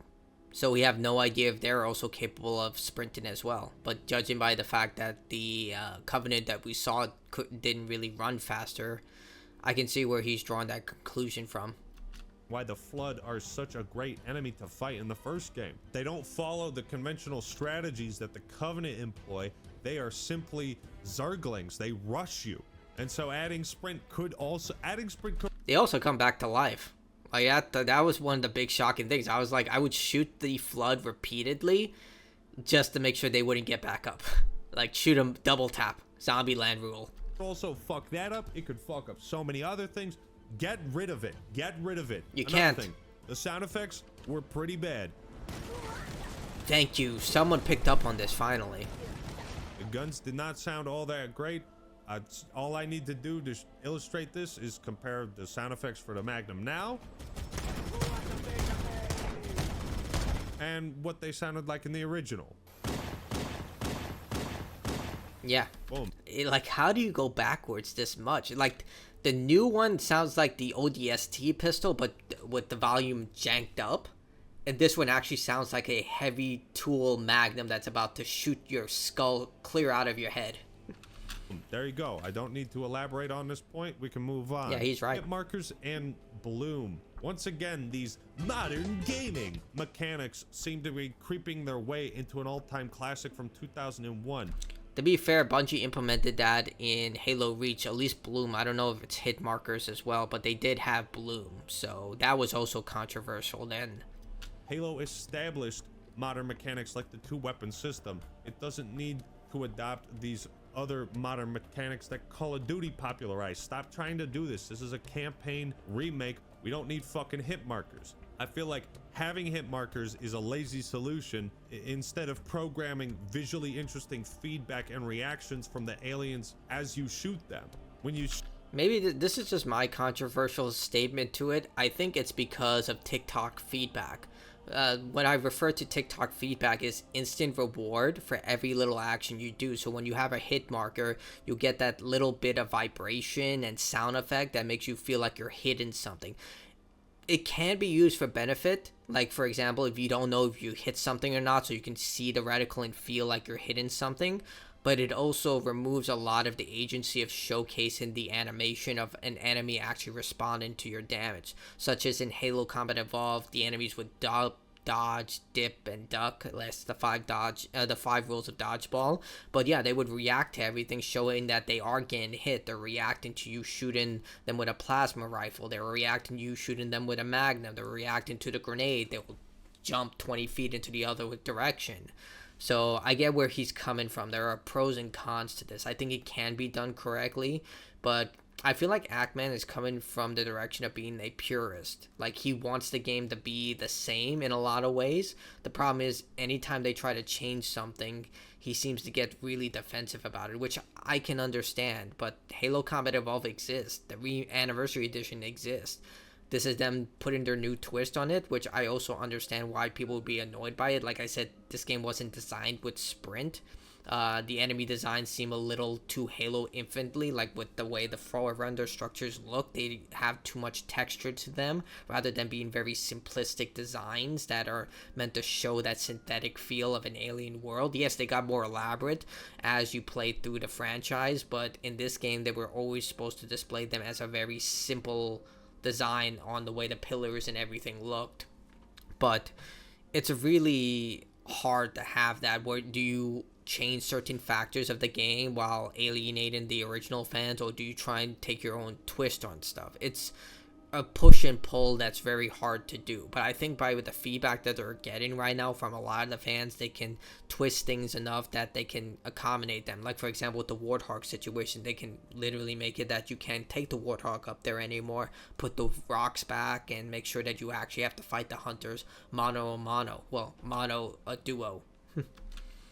Speaker 1: So we have no idea if they're also capable of sprinting as well. But judging by the fact that the Covenant that we saw didn't really run faster, I can see where he's drawn that conclusion from.
Speaker 3: Why the Flood are such a great enemy to fight in the first game. They don't follow the conventional strategies that the Covenant employ. They are simply Zerglings. They rush you. And so adding sprint could...
Speaker 1: They also come back to life. Like that was one of the big shocking things. I was like, I would shoot the Flood repeatedly just to make sure they wouldn't get back up. Like shoot them, double tap, Zombieland rule.
Speaker 3: Also fuck that up. It could fuck up so many other things. Get rid of it. Get rid of it.
Speaker 1: You
Speaker 3: Another
Speaker 1: can't.
Speaker 3: thing, the sound effects were pretty bad.
Speaker 1: Thank you. Someone picked up on this finally.
Speaker 3: The guns did not sound all that great. All I need to do to illustrate this is compare the sound effects for the Magnum now and what they sounded like in the original.
Speaker 1: Yeah.
Speaker 3: Boom.
Speaker 1: Like, how do you go backwards this much? Like, the new one sounds like the ODST pistol, but with the volume janked up. And this one actually sounds like a heavy tool Magnum that's about to shoot your skull clear out of your head.
Speaker 3: There you go. I don't need to elaborate on this point. We can move on.
Speaker 1: Yeah, he's right.
Speaker 3: Hit markers and bloom. Once again, these modern gaming mechanics seem to be creeping their way into an all-time classic from 2001.
Speaker 1: To be fair, Bungie implemented that in Halo Reach, at least bloom. I don't know if it's hit markers as well, but they did have bloom. So that was also controversial then.
Speaker 3: Halo established modern mechanics like the two-weapon system. It doesn't need to adopt these other modern mechanics that Call of Duty popularized. Stop trying to do this. This is a campaign remake. We don't need fucking hit markers. I feel like having hit markers is a lazy solution instead of programming visually interesting feedback and reactions from the aliens as you shoot them. When you
Speaker 1: Maybe this is just my controversial statement to it. I think it's because of TikTok feedback. When I refer to TikTok feedback is instant reward for every little action you do. So when you have a hit marker, you get that little bit of vibration and sound effect that makes you feel like you're hitting something. It can be used for benefit. Like, for example, if you don't know if you hit something or not, so you can see the reticle and feel like you're hitting something. But it also removes a lot of the agency of showcasing the animation of an enemy actually responding to your damage. Such as in Halo Combat Evolved, the enemies would dodge, dip, and duck. That's the five rules of dodgeball. But yeah, they would react to everything, showing that they are getting hit. They're reacting to you shooting them with a plasma rifle. They're reacting to you shooting them with a magnum. They're reacting to the grenade. They will jump 20 feet into the other direction. So I get where he's coming from. There are pros and cons to this. I think it can be done correctly, but I feel like Ackman is coming from the direction of being a purist. Like, he wants the game to be the same in a lot of ways. The problem is, anytime they try to change something, he seems to get really defensive about it, which I can understand. But Halo Combat Evolved exists. The Anniversary Edition exists. This is them putting their new twist on it, which I also understand why people would be annoyed by it. Like I said, this game wasn't designed with sprint. The enemy designs seem a little too Halo Infinitely, like with the way the floor render structures look. They have too much texture to them, rather than being very simplistic designs that are meant to show that synthetic feel of an alien world. Yes, they got more elaborate as you played through the franchise, but in this game, they were always supposed to display them as a very simple design on the way the pillars and everything looked. but it's really hard to have that. Where do you change certain factors of the game while alienating the original fans, or do you try and take your own twist on stuff? It's a push and pull that's very hard to do, but I think with the feedback that they're getting right now from a lot of the fans, they can twist things enough that they can accommodate them. Like, for example, with the Warthog situation, they can literally make it that you can't take the Warthog up there anymore, put the rocks back, and make sure that you actually have to fight the hunters mono a mono. Well, mono a duo.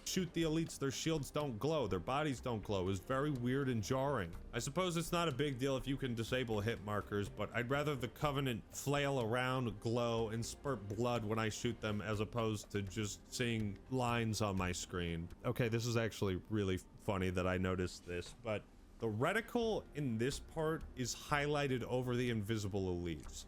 Speaker 3: Shoot the elites, their shields don't glow, their bodies don't glow. Is very weird and jarring. I suppose it's not a big deal if you can disable hit markers, but I'd rather the Covenant flail around, glow, and spurt blood when I shoot them as opposed to just seeing lines on my screen. Okay, this is actually really funny that I noticed this, but the reticle in this part is highlighted over the invisible elites.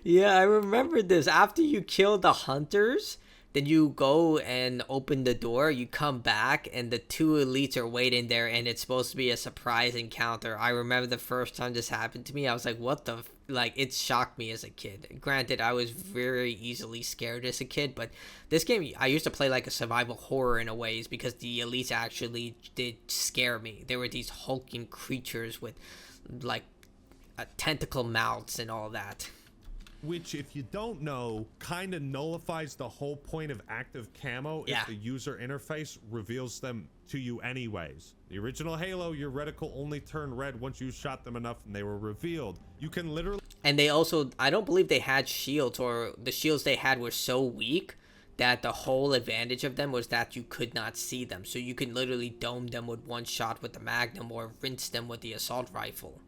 Speaker 1: Yeah, I remember this. After you kill the hunters, then you go and open the door, you come back, and the two elites are waiting there, and it's supposed to be a surprise encounter. I remember the first time this happened to me, I was like, what the like, it shocked me as a kid. Granted, I was very easily scared as a kid, but this game, I used to play like a survival horror in a ways, because the elites actually did scare me. There were these hulking creatures with like tentacle mouths and all that.
Speaker 3: Which, if you don't know, kind of nullifies the whole point of active camo if the user interface reveals them to you anyways. The original Halo, your reticle only turned red once you shot them enough and they were revealed. You can literally...
Speaker 1: And they also, I don't believe they had shields, or the shields they had were so weak that the whole advantage of them was that you could not see them. So you can literally dome them with one shot with the Magnum, or rinse them with the assault rifle.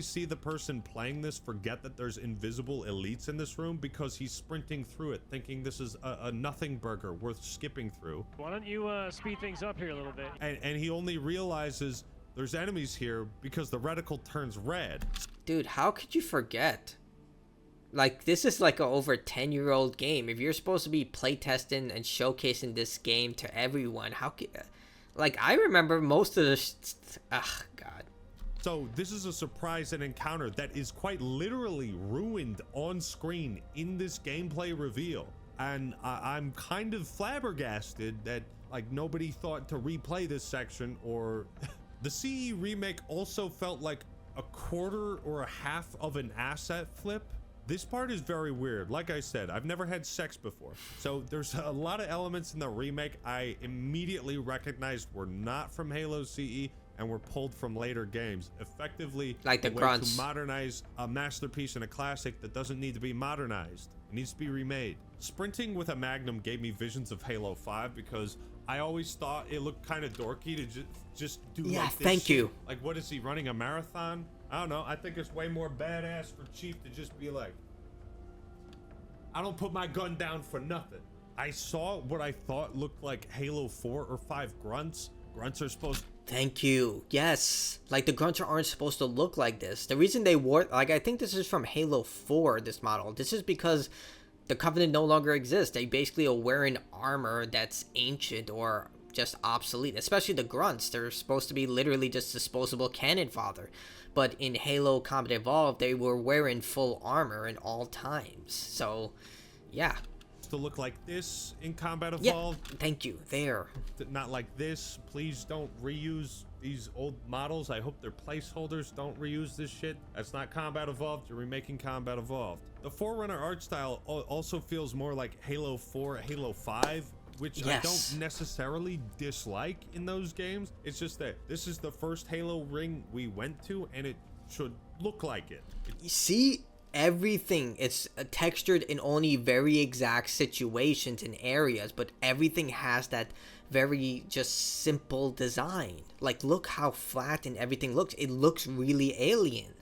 Speaker 3: See the person playing this forget that there's invisible elites in this room because he's sprinting through it thinking this is a nothing burger worth skipping through.
Speaker 2: Why don't you speed things up here a little bit?
Speaker 3: And he only realizes there's enemies here because the reticle turns red.
Speaker 1: Dude, how could you forget? Like, this is like a over 10-year-old game. If you're supposed to be playtesting and showcasing this game to everyone, how could... Like, I remember most of the... Ugh, God.
Speaker 3: So this is a surprise and encounter that is quite literally ruined on screen in this gameplay reveal. And I'm kind of flabbergasted that like nobody thought to replay this section, or the CE remake also felt like a quarter or a half of an asset flip. This part is very weird. Like I said, I've never had sex before. So there's a lot of elements in the remake I immediately recognized were not from Halo CE and were pulled from later games. Effectively,
Speaker 1: like the grunts.
Speaker 3: To modernize a masterpiece and a classic that doesn't need to be modernized. It needs to be remade. Sprinting with a Magnum gave me visions of Halo 5 because I always thought it looked kind of dorky to just do like this
Speaker 1: thank
Speaker 3: shit.
Speaker 1: you.
Speaker 3: Like, what is he, running a marathon? I don't know. I think it's way more badass for Chief to just be like, I don't put my gun down for nothing. I saw what I thought looked like Halo 4 or 5 grunts. Grunts are supposed...
Speaker 1: Thank you. Yes. Like, the grunts aren't supposed to look like this. The reason they wore... Like, I think this is from Halo 4, this model. This is because the Covenant no longer exists. They basically are wearing armor that's ancient or just obsolete. Especially the grunts. They're supposed to be literally just disposable cannon fodder. But in Halo Combat Evolved, they were wearing full armor in all times. So, yeah.
Speaker 3: To look like this in Combat Evolved.
Speaker 1: Yeah, thank you. There.
Speaker 3: Not like this. Please don't reuse these old models. I hope they're placeholders. Don't reuse this shit. That's not Combat Evolved. You're remaking Combat Evolved. The Forerunner art style also feels more like Halo 4, Halo 5, which I don't necessarily dislike in those games. It's just that this is the first Halo ring we went to, and it should look like it.
Speaker 1: You see? Everything, it's textured in only very exact situations and areas, but everything has that very just simple design. Like, look how flat and everything looks. It looks really alien.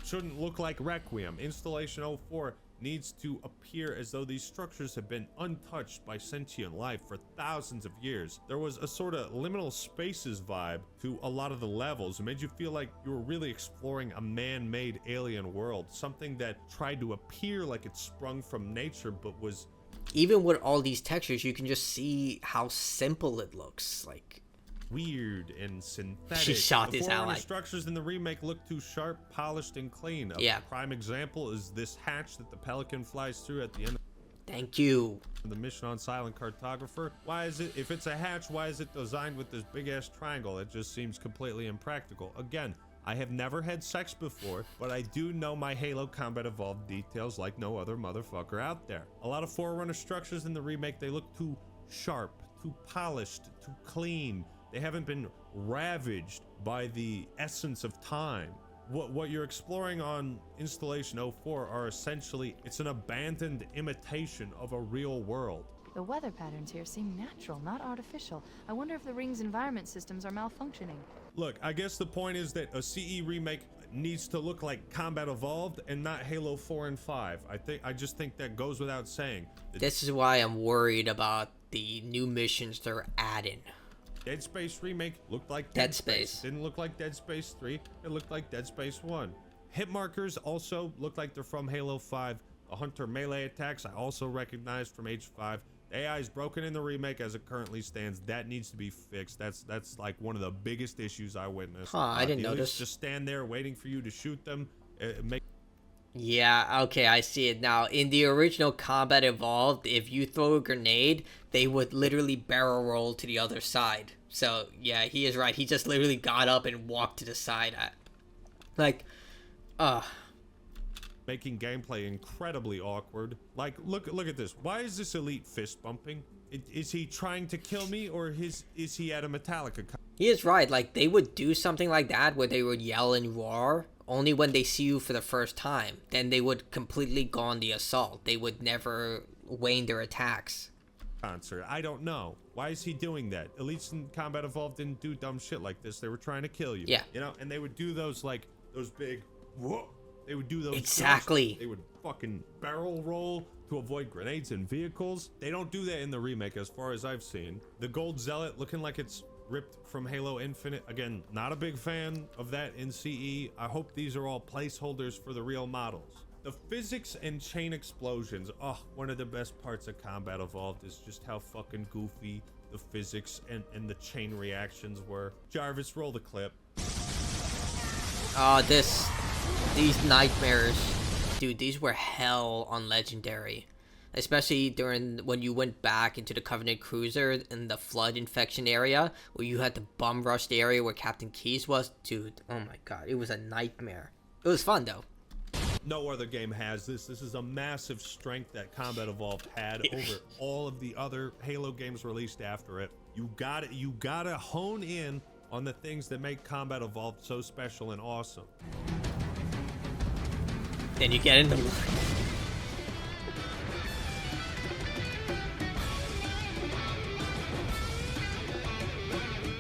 Speaker 3: Shouldn't look like Requiem. Installation 04 needs to appear as though these structures have been untouched by sentient life for thousands of years. There was a sort of liminal spaces vibe to a lot of the levels. It made you feel like you were really exploring a man-made alien world, something that tried to appear like it sprung from nature but was...
Speaker 1: Even with all these textures, you can just see how simple it looks. Like,
Speaker 3: weird and synthetic.
Speaker 1: She shot
Speaker 3: The
Speaker 1: his
Speaker 3: Forerunner
Speaker 1: ally.
Speaker 3: structures in the remake look too sharp, polished, and clean. A
Speaker 1: Yeah.
Speaker 3: prime example is this hatch that the Pelican flies through at the end
Speaker 1: Thank you.
Speaker 3: of the mission on Silent Cartographer. Why is it, if it's a hatch, why is it designed with this big ass triangle? It just seems completely impractical. Again, I have never had sex before, but I do know my Halo Combat Evolved details like no other motherfucker out there. A lot of Forerunner structures in the remake, they look too sharp, too polished, too clean. They haven't been ravaged by the essence of time. What you're exploring on Installation 04 are essentially, it's an abandoned imitation of a real world.
Speaker 5: The weather patterns here seem natural, not artificial. I wonder if the ring's environment systems are malfunctioning.
Speaker 3: Look, I guess the point is that a CE remake needs to look like Combat Evolved and not Halo 4 and 5. I just think that goes without saying.
Speaker 1: This is why I'm worried about the new missions they're adding.
Speaker 3: Dead Space remake looked like
Speaker 1: Dead Space.
Speaker 3: Didn't look like Dead Space 3. It looked like Dead Space 1. Hit markers also look like they're from Halo 5. The Hunter melee attacks I also recognized from H5. The AI is broken in the remake as it currently stands. That needs to be fixed. That's like one of the biggest issues I witnessed.
Speaker 1: Huh, I didn't
Speaker 3: the elites
Speaker 1: notice.
Speaker 3: just stand there waiting for you to shoot them.
Speaker 1: Yeah, okay, I see it now. In the original Combat Evolved, if you throw a grenade, they would literally barrel roll to the other side. So, yeah, he is right. He just literally got up and walked to the side.
Speaker 3: Making gameplay incredibly awkward. Like, look at this. Why is this elite fist bumping? Is he trying to kill me, or is he at a Metallica?
Speaker 1: He is right. Like, they would do something like that where they would yell and roar only when they see you for the first time. Then they would completely go on the assault. They would never wane their attacks.
Speaker 3: Concert. I don't know. Why is he doing that? Elites in Combat Evolved didn't do dumb shit like this. They were trying to kill you.
Speaker 1: Yeah.
Speaker 3: You know, and they would do those, like, those big, whoa. They would do those.
Speaker 1: Exactly.
Speaker 3: Jumps. They would fucking barrel roll to avoid grenades and vehicles. They don't do that in the remake as far as I've seen. The Gold Zealot looking like it's ripped from Halo Infinite. Again, not a big fan of that in CE. I hope these are all placeholders for the real models. The physics and chain explosions. Oh, one of the best parts of Combat Evolved is just how fucking goofy the physics and the chain reactions were. Jarvis, roll the clip.
Speaker 1: These nightmares, dude, these were hell on Legendary. Especially when you went back into the Covenant Cruiser in the flood infection area, where you had the bum rushed area where Captain Keyes was. Dude, oh my god, it was a nightmare. It was fun though.
Speaker 3: No other game has this. This is a massive strength that Combat Evolved had over all of the other Halo games released after it. You gotta hone in on the things that make Combat Evolved so special and awesome.
Speaker 1: Then you get into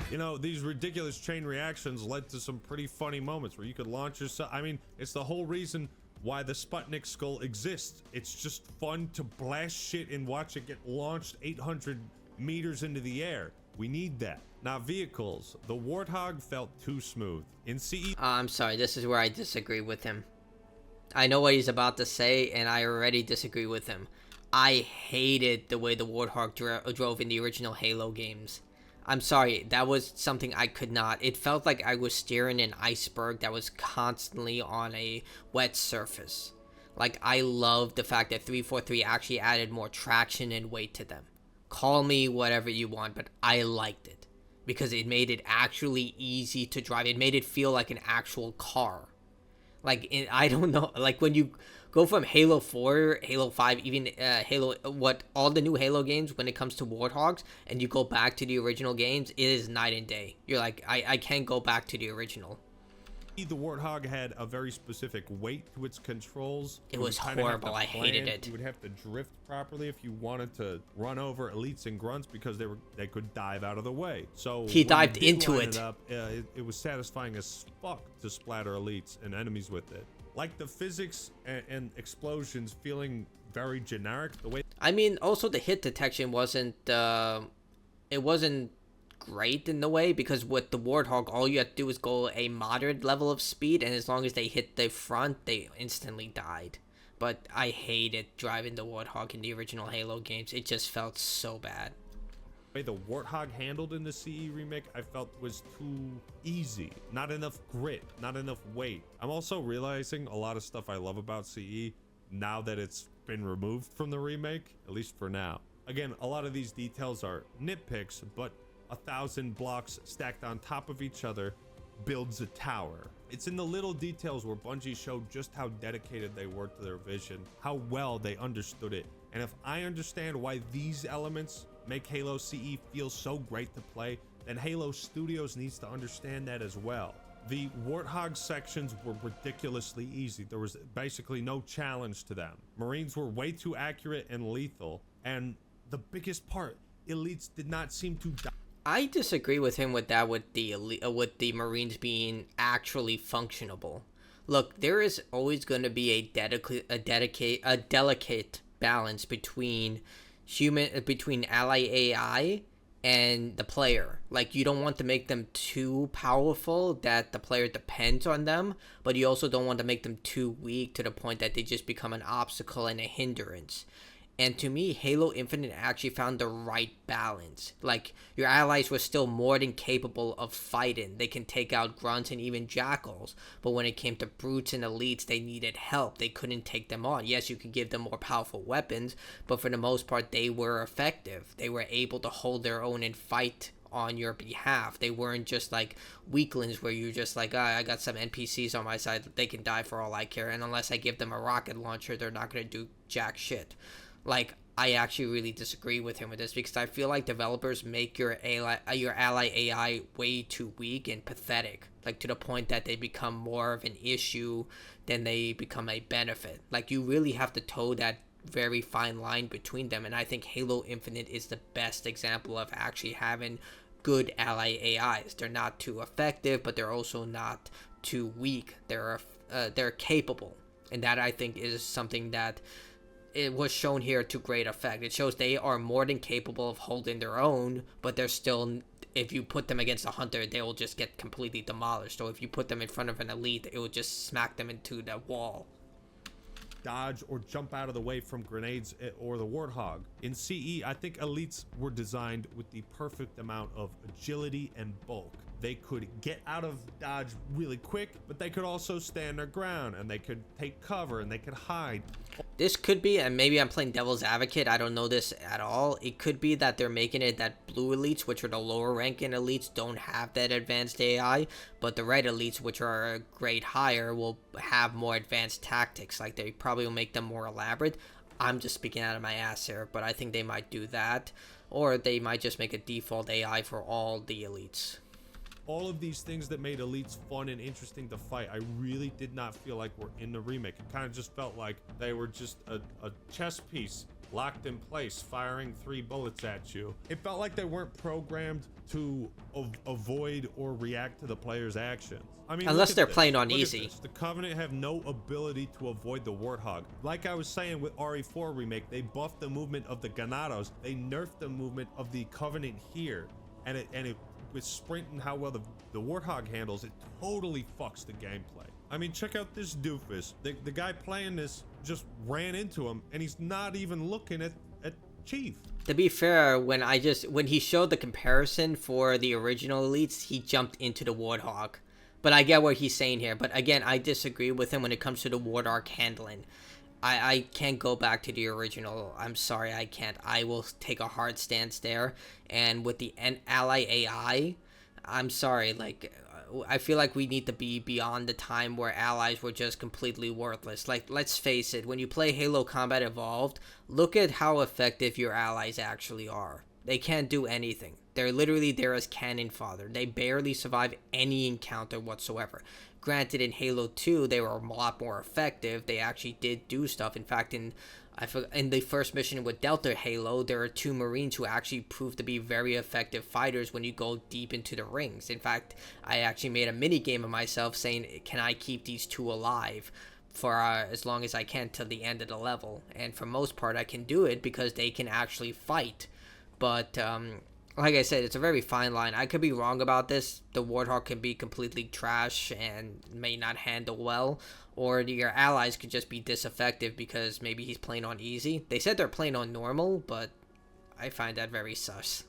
Speaker 3: You know, these ridiculous chain reactions led to some pretty funny moments where you could launch yourself. I mean, it's the whole reason why the Sputnik skull exists. It's just fun to blast shit and watch it get launched 800 meters into the air. We need that. Now, vehicles. The Warthog felt too smooth. In CE...
Speaker 1: I'm sorry, this is where I disagree with him. I know what he's about to say, and I already disagree with him. I hated the way the Warthog drove in the original Halo games. I'm sorry, that was something I could not. It felt like I was steering an iceberg that was constantly on a wet surface. Like, I love the fact that 343 actually added more traction and weight to them. Call me whatever you want, but I liked it. Because it made it actually easy to drive. It made it feel like an actual car. Like, I don't know, like when you go from Halo 4, Halo 5, even all the new Halo games when it comes to Warthogs, and you go back to the original games, it is night and day. You're like, I can't go back to the original.
Speaker 3: The Warthog had a very specific weight to its controls.
Speaker 1: It was horrible. I hated it.
Speaker 3: You would have to drift properly if you wanted to run over elites and grunts because they could dive out of the way. So
Speaker 1: he dived into it.
Speaker 3: It was satisfying as fuck to splatter elites and enemies with it. Like the physics and explosions feeling very generic. The way
Speaker 1: I mean, also the hit detection wasn't great in the way, because with the Warthog, all you had to do was go a moderate level of speed, and as long as they hit the front, they instantly died. But I hated driving the Warthog in the original Halo games. It just felt so bad.
Speaker 3: The way the Warthog handled in the CE remake, I felt was too easy. Not enough grit, not enough weight. I'm also realizing a lot of stuff I love about CE now that it's been removed from the remake, at least for now. Again, a lot of these details are nitpicks, but 1,000 blocks stacked on top of each other builds a tower. It's in the little details where Bungie showed just how dedicated they were to their vision, how well they understood it. And if I understand why these elements make Halo CE feel so great to play, then Halo Studios needs to understand that as well. The Warthog sections were ridiculously easy. There was basically no challenge to them. Marines were way too accurate and lethal, and the biggest part, elites did not seem to die.
Speaker 1: I disagree with him with that, with the Marines being actually functionable. Look, there is always going to be a delicate balance between ally AI and the player. Like, you don't want to make them too powerful that the player depends on them, but you also don't want to make them too weak to the point that they just become an obstacle and a hindrance. And to me, Halo Infinite actually found the right balance. Like, your allies were still more than capable of fighting. They can take out grunts and even jackals. But when it came to brutes and elites, they needed help. They couldn't take them on. Yes, you could give them more powerful weapons, but for the most part, they were effective. They were able to hold their own and fight on your behalf. They weren't just like weaklings where you're just like, I got some NPCs on my side. They can die for all I care. And unless I give them a rocket launcher, they're not going to do jack shit. Like, I actually really disagree with him with this, because I feel like developers make your ally AI way too weak and pathetic, like to the point that they become more of an issue than they become a benefit. Like, you really have to toe that very fine line between them, and I think Halo Infinite is the best example of actually having good ally AIs. They're not too effective, but they're also not too weak. They're capable, and that, I think, is something that it was shown here to great effect. It shows they are more than capable of holding their own, but they're still, if you put them against a hunter, they will just get completely demolished. So if you put them in front of an elite, it will just smack them into the wall.
Speaker 3: Dodge or jump out of the way from grenades or the Warthog. In CE, I think elites were designed with the perfect amount of agility and bulk. They could get out of dodge really quick, but they could also stand their ground, and they could take cover, and they could hide.
Speaker 1: This could be, and maybe I'm playing devil's advocate, I don't know this at all, it could be that they're making it that blue elites, which are the lower ranking elites, don't have that advanced AI, but the red elites, which are a grade higher, will have more advanced tactics. Like, they probably will make them more elaborate. I'm just speaking out of my ass here, but I think they might do that, or they might just make a default AI for all the elites.
Speaker 3: All of these things that made elites fun and interesting to fight, I really did not feel like were in the remake. It kind of just felt like they were just a chess piece locked in place, firing 3 bullets at you. It felt like they weren't programmed to avoid or react to the player's actions. I mean,
Speaker 1: unless they're playing on easy.
Speaker 3: The Covenant have no ability to avoid the Warthog. Like I was saying with RE4 remake, they buffed the movement of the Ganados. They nerfed the movement of the Covenant here, and it with sprint and how well the Warthog handles, it totally fucks the gameplay. I mean, check out this doofus. The guy playing this just ran into him, and he's not even looking at Chief.
Speaker 1: To be fair, when he showed the comparison for the original elites, he jumped into the Warthog. But I get what he's saying here. But again, I disagree with him when it comes to the Warthog handling. I can't go back to the original. I'm sorry, I can't. I will take a hard stance there. And with the ally AI, I'm sorry, like, I feel like we need to be beyond the time where allies were just completely worthless. Like, let's face it, when you play Halo Combat Evolved, look at how effective your allies actually are. They can't do anything. They're literally there as cannon fodder. They barely survive any encounter whatsoever. Granted, in Halo 2, they were a lot more effective. They actually did do stuff. In fact, in the first mission with Delta Halo, there are 2 Marines who actually proved to be very effective fighters when you go deep into the rings. In fact, I actually made a mini game of myself saying, can I keep these 2 alive for as long as I can till the end of the level? And for most part, I can do it because they can actually fight. But like I said, it's a very fine line. I could be wrong about this. The Warthog can be completely trash and may not handle well, or your allies could just be disaffective because maybe he's playing on easy. They said they're playing on normal, but I find that very sus.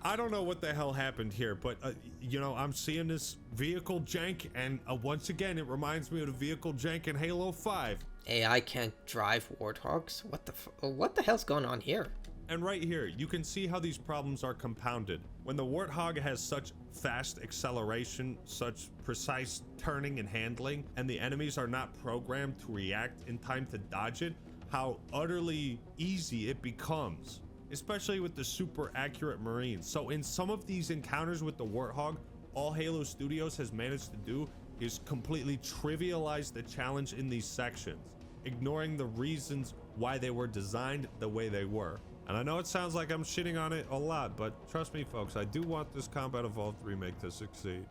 Speaker 3: I don't know what the hell happened here, but you know, I'm seeing this vehicle jank, and once again, it reminds me of the vehicle jank in Halo 5.
Speaker 1: AI can't drive warthogs? What the hell's going on here?
Speaker 3: And right here, you can see how these problems are compounded. When the Warthog has such fast acceleration, such precise turning and handling, and the enemies are not programmed to react in time to dodge it, how utterly easy it becomes, especially with the super accurate Marines. So in some of these encounters with the Warthog, all Halo Studios has managed to do is completely trivialize the challenge in these sections, ignoring the reasons why they were designed the way they were. And I know it sounds like I'm shitting on it a lot, but trust me folks, I do want this Combat Evolved remake to succeed.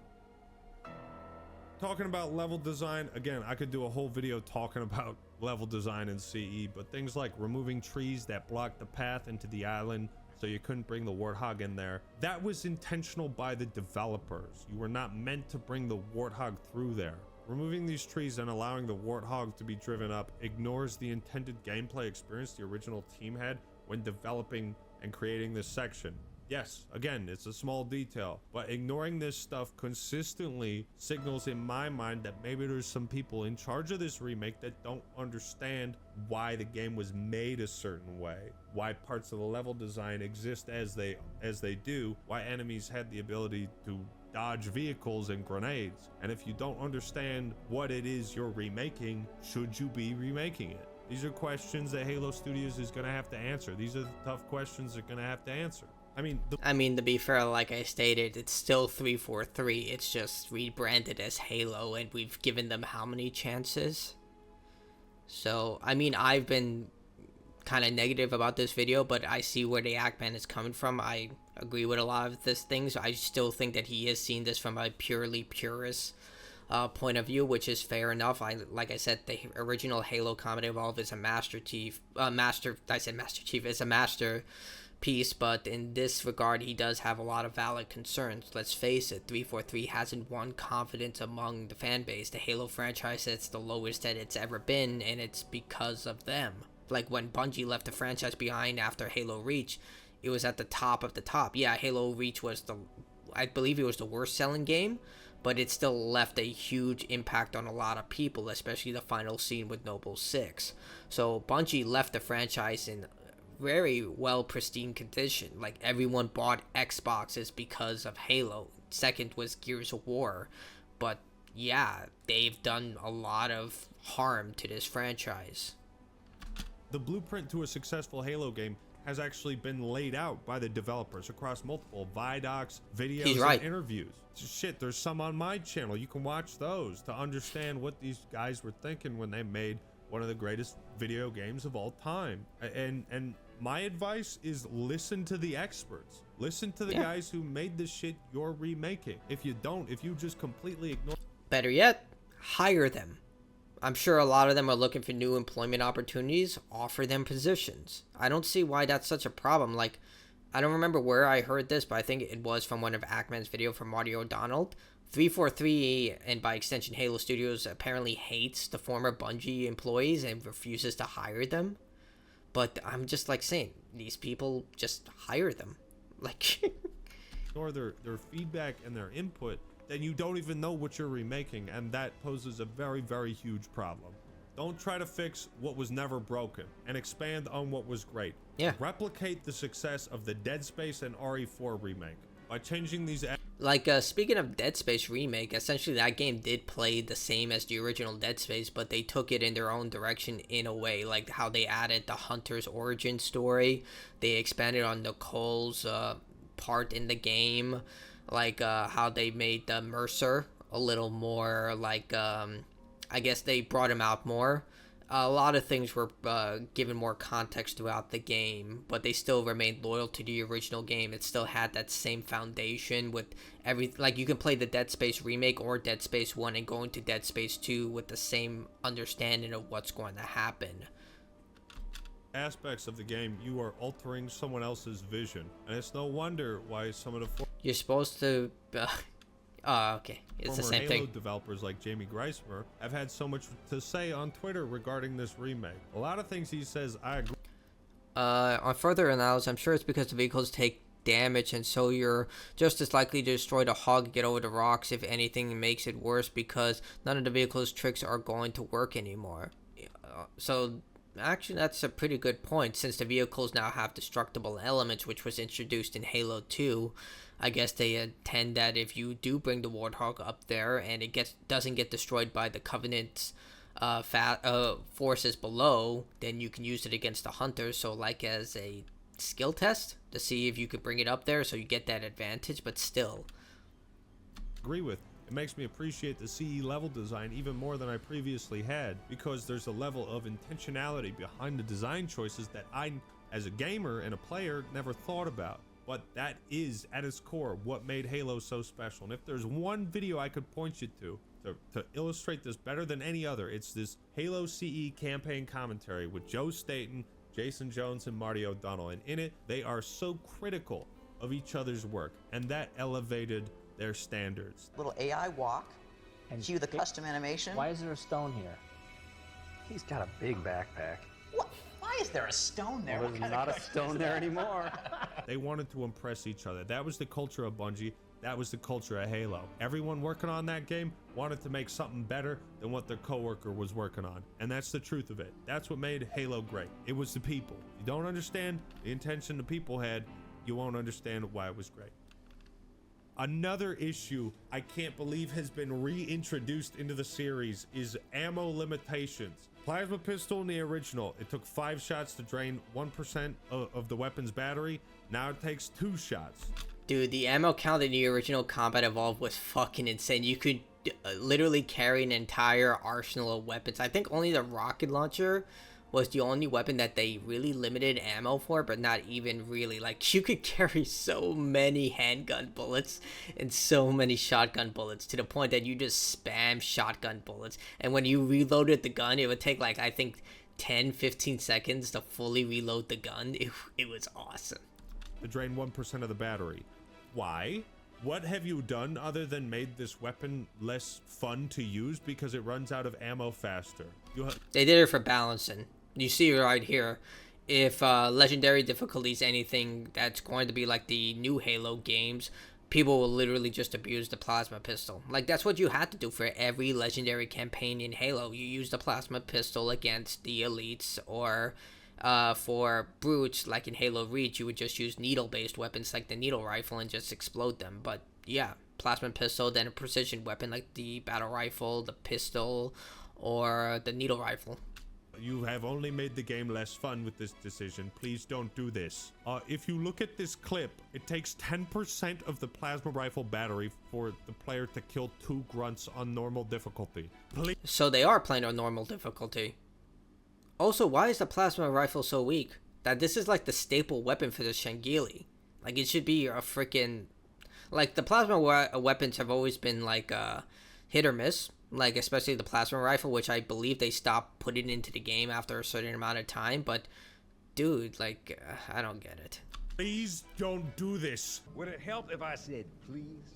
Speaker 3: Talking about level design, again, I could do a whole video talking about level design in CE, but things like removing trees that block the path into the island so you couldn't bring the Warthog in there, that was intentional by the developers. You were not meant to bring the Warthog through there. Removing these trees and allowing the Warthog to be driven up ignores the intended gameplay experience the original team had when developing and creating this section. Yes, again, it's a small detail, but ignoring this stuff consistently signals in my mind that maybe there's some people in charge of this remake that don't understand why the game was made a certain way, why parts of the level design exist as they do, why enemies had the ability to dodge vehicles and grenades. And if you don't understand what it is you're remaking, should you be remaking it? These are questions that Halo Studios is going to have to answer. These are the tough questions they're going to have to answer. I mean,
Speaker 1: to be fair, like I stated, it's still 343. It's just rebranded as Halo, and we've given them how many chances? So, I mean, I've been kind of negative about this video, but I see where the AMHman is coming from. I agree with a lot of this things. I still think that he is seeing this from a purely purist point of view, which is fair enough. Like I said, the original Halo Combat Evolved is a masterpiece, but in this regard, he does have a lot of valid concerns. Let's face it, 343 hasn't won confidence among the fan base. The Halo franchise is the lowest that it's ever been, and it's because of them. Like when Bungie left the franchise behind after Halo Reach, it was at the top of the top. Yeah, Halo Reach was I believe it was the worst selling game, but it still left a huge impact on a lot of people, especially the final scene with Noble 6. So Bungie left the franchise in very well pristine condition. Like, everyone bought Xboxes because of Halo. Second was Gears of War. But yeah, they've done a lot of harm to this franchise.
Speaker 3: The blueprint to a successful Halo game has actually been laid out by the developers across multiple Vidocs, videos, and interviews. Shit, there's some on my channel. You can watch those to understand what these guys were thinking when they made one of the greatest video games of all time. And my advice is listen to the experts. Listen to the guys who made this shit you're remaking. If you just completely ignore...
Speaker 1: Better yet, hire them. I'm sure a lot of them are looking for new employment opportunities. Offer them positions. I don't see why that's such a problem. Like, I don't remember where I heard this, but I think it was from one of AMHman's video from Marty O'Donnell. 343, and by extension Halo Studios, apparently hates the former Bungie employees and refuses to hire them. But I'm just like saying, these people, just hire them. Like,
Speaker 3: or their feedback and their input, then you don't even know what you're remaking, and that poses a very, very huge problem. Don't try to fix what was never broken and expand on what was great.
Speaker 1: Yeah.
Speaker 3: Replicate the success of the Dead Space and RE4 remake by changing these...
Speaker 1: Like, speaking of Dead Space remake, essentially that game did play the same as the original Dead Space, but they took it in their own direction in a way, like how they added the Hunter's origin story, they expanded on Nicole's part in the game, like how they made the Mercer a little more, like, I guess they brought him out more. A lot of things were given more context throughout the game, but they still remained loyal to the original game. It still had that same foundation with like, you can play the Dead Space remake or Dead Space 1 and go into Dead Space 2 with the same understanding of what's going to happen.
Speaker 3: Aspects of the game, you are altering someone else's vision, and it's no wonder why some of the...
Speaker 1: You're supposed to... okay. It's the same
Speaker 3: Halo
Speaker 1: thing.
Speaker 3: Developers like Jamie Greismer have had so much to say on Twitter regarding this remake. A lot of things he says, I agree.
Speaker 1: On further analysis, I'm sure it's because the vehicles take damage, and so you're just as likely to destroy the hog and get over the rocks. If anything, it makes it worse because none of the vehicle's tricks are going to work anymore. So actually, that's a pretty good point. Since the vehicles now have destructible elements, which was introduced in Halo 2, I guess they intend that if you do bring the Warthog up there and it doesn't get destroyed by the Covenant's forces below, then you can use it against the Hunters. So like as a skill test to see if you could bring it up there, so you get that advantage. But still,
Speaker 3: agree with. It makes me appreciate the CE level design even more than I previously had, because there's a level of intentionality behind the design choices that I, as a gamer and a player, never thought about. But that is, at its core, what made Halo so special. And if there's one video I could point you to illustrate this better than any other, it's this Halo CE campaign commentary with Joe Staten, Jason Jones, and Marty O'Donnell. And in it, they are so critical of each other's work, and that elevated their standards.
Speaker 8: Little AI walk, and cue the custom animation.
Speaker 11: Why is there a stone here?
Speaker 12: He's got a big backpack.
Speaker 8: What? Why is there a stone there?
Speaker 12: Well, there's not a stone there anymore.
Speaker 3: They wanted to impress each other. That was the culture of Bungie. That was the culture of Halo. Everyone working on that game wanted to make something better than what their coworker was working on. And that's the truth of it. That's what made Halo great. It was the people. You don't understand the intention the people had, you won't understand why it was great. Another issue I can't believe has been reintroduced into the series is ammo limitations. Plasma pistol in the original, it took 5 shots to drain 1% of the weapon's battery. Now it takes 2 shots.
Speaker 1: Dude, the ammo count in the original Combat Evolved was fucking insane. You could literally carry an entire arsenal of weapons. I think only the rocket launcher was the only weapon that they really limited ammo for, but not even really. Like, you could carry so many handgun bullets and so many shotgun bullets to the point that you just spam shotgun bullets. And when you reloaded the gun, it would take, like, I think 10-15 seconds to fully reload the gun. It was awesome.
Speaker 3: To drain 1% of the battery. Why? What have you done other than made this weapon less fun to use because it runs out of ammo faster?
Speaker 1: They did it for balancing. You see right here, if legendary difficulty is anything that's going to be like the new Halo games, people will literally just abuse the plasma pistol. Like, that's what you had to do for every legendary campaign in Halo. You use the plasma pistol against the elites, or for brutes, like in Halo Reach, you would just use needle-based weapons like the needle rifle and just explode them. But yeah, plasma pistol, then a precision weapon like the battle rifle, the pistol, or the needle rifle.
Speaker 3: You have only made the game less fun with this decision. Please don't do this. If you look at this clip, it takes 10% of the plasma rifle battery for the player to kill 2 grunts on normal difficulty. Please.
Speaker 1: So they are playing on normal difficulty. Also, why is the plasma rifle so weak? That this is like the staple weapon for the Shangili. Like, it should be a freaking... Like, the plasma weapons have always been like hit or miss. Like, especially the plasma rifle, which I believe they stopped putting into the game after a certain amount of time. But, dude, like, I don't get it.
Speaker 3: Please don't do this.
Speaker 12: Would it help if I said please?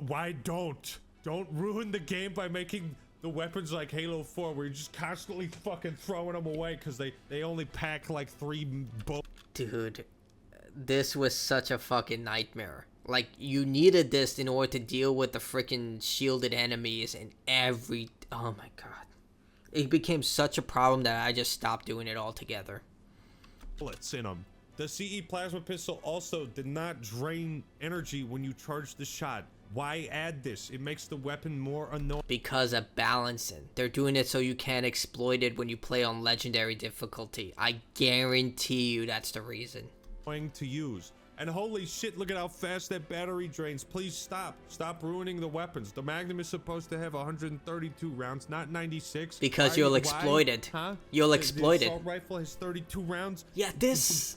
Speaker 3: Why don't? Don't ruin the game by making the weapons like Halo 4, where you're just constantly fucking throwing them away because they only pack like 3 bullets.
Speaker 1: Dude, this was such a fucking nightmare. Like, you needed this in order to deal with the freaking shielded enemies and every... Oh my god. It became such a problem that I just stopped doing it altogether.
Speaker 3: Bullets in them. The CE plasma pistol also did not drain energy when you charge the shot. Why add this? It makes the weapon more annoying.
Speaker 1: Because of balancing. They're doing it so you can't exploit it when you play on legendary difficulty. I guarantee you that's the reason.
Speaker 3: To use. And holy shit, look at how fast that battery drains. Please stop. Stop ruining the weapons. The Magnum is supposed to have 132 rounds, not 96.
Speaker 1: Because you'll exploit it.
Speaker 3: Huh?
Speaker 1: You'll exploit it.
Speaker 3: The assault rifle has 32 rounds.
Speaker 1: Yeah, this...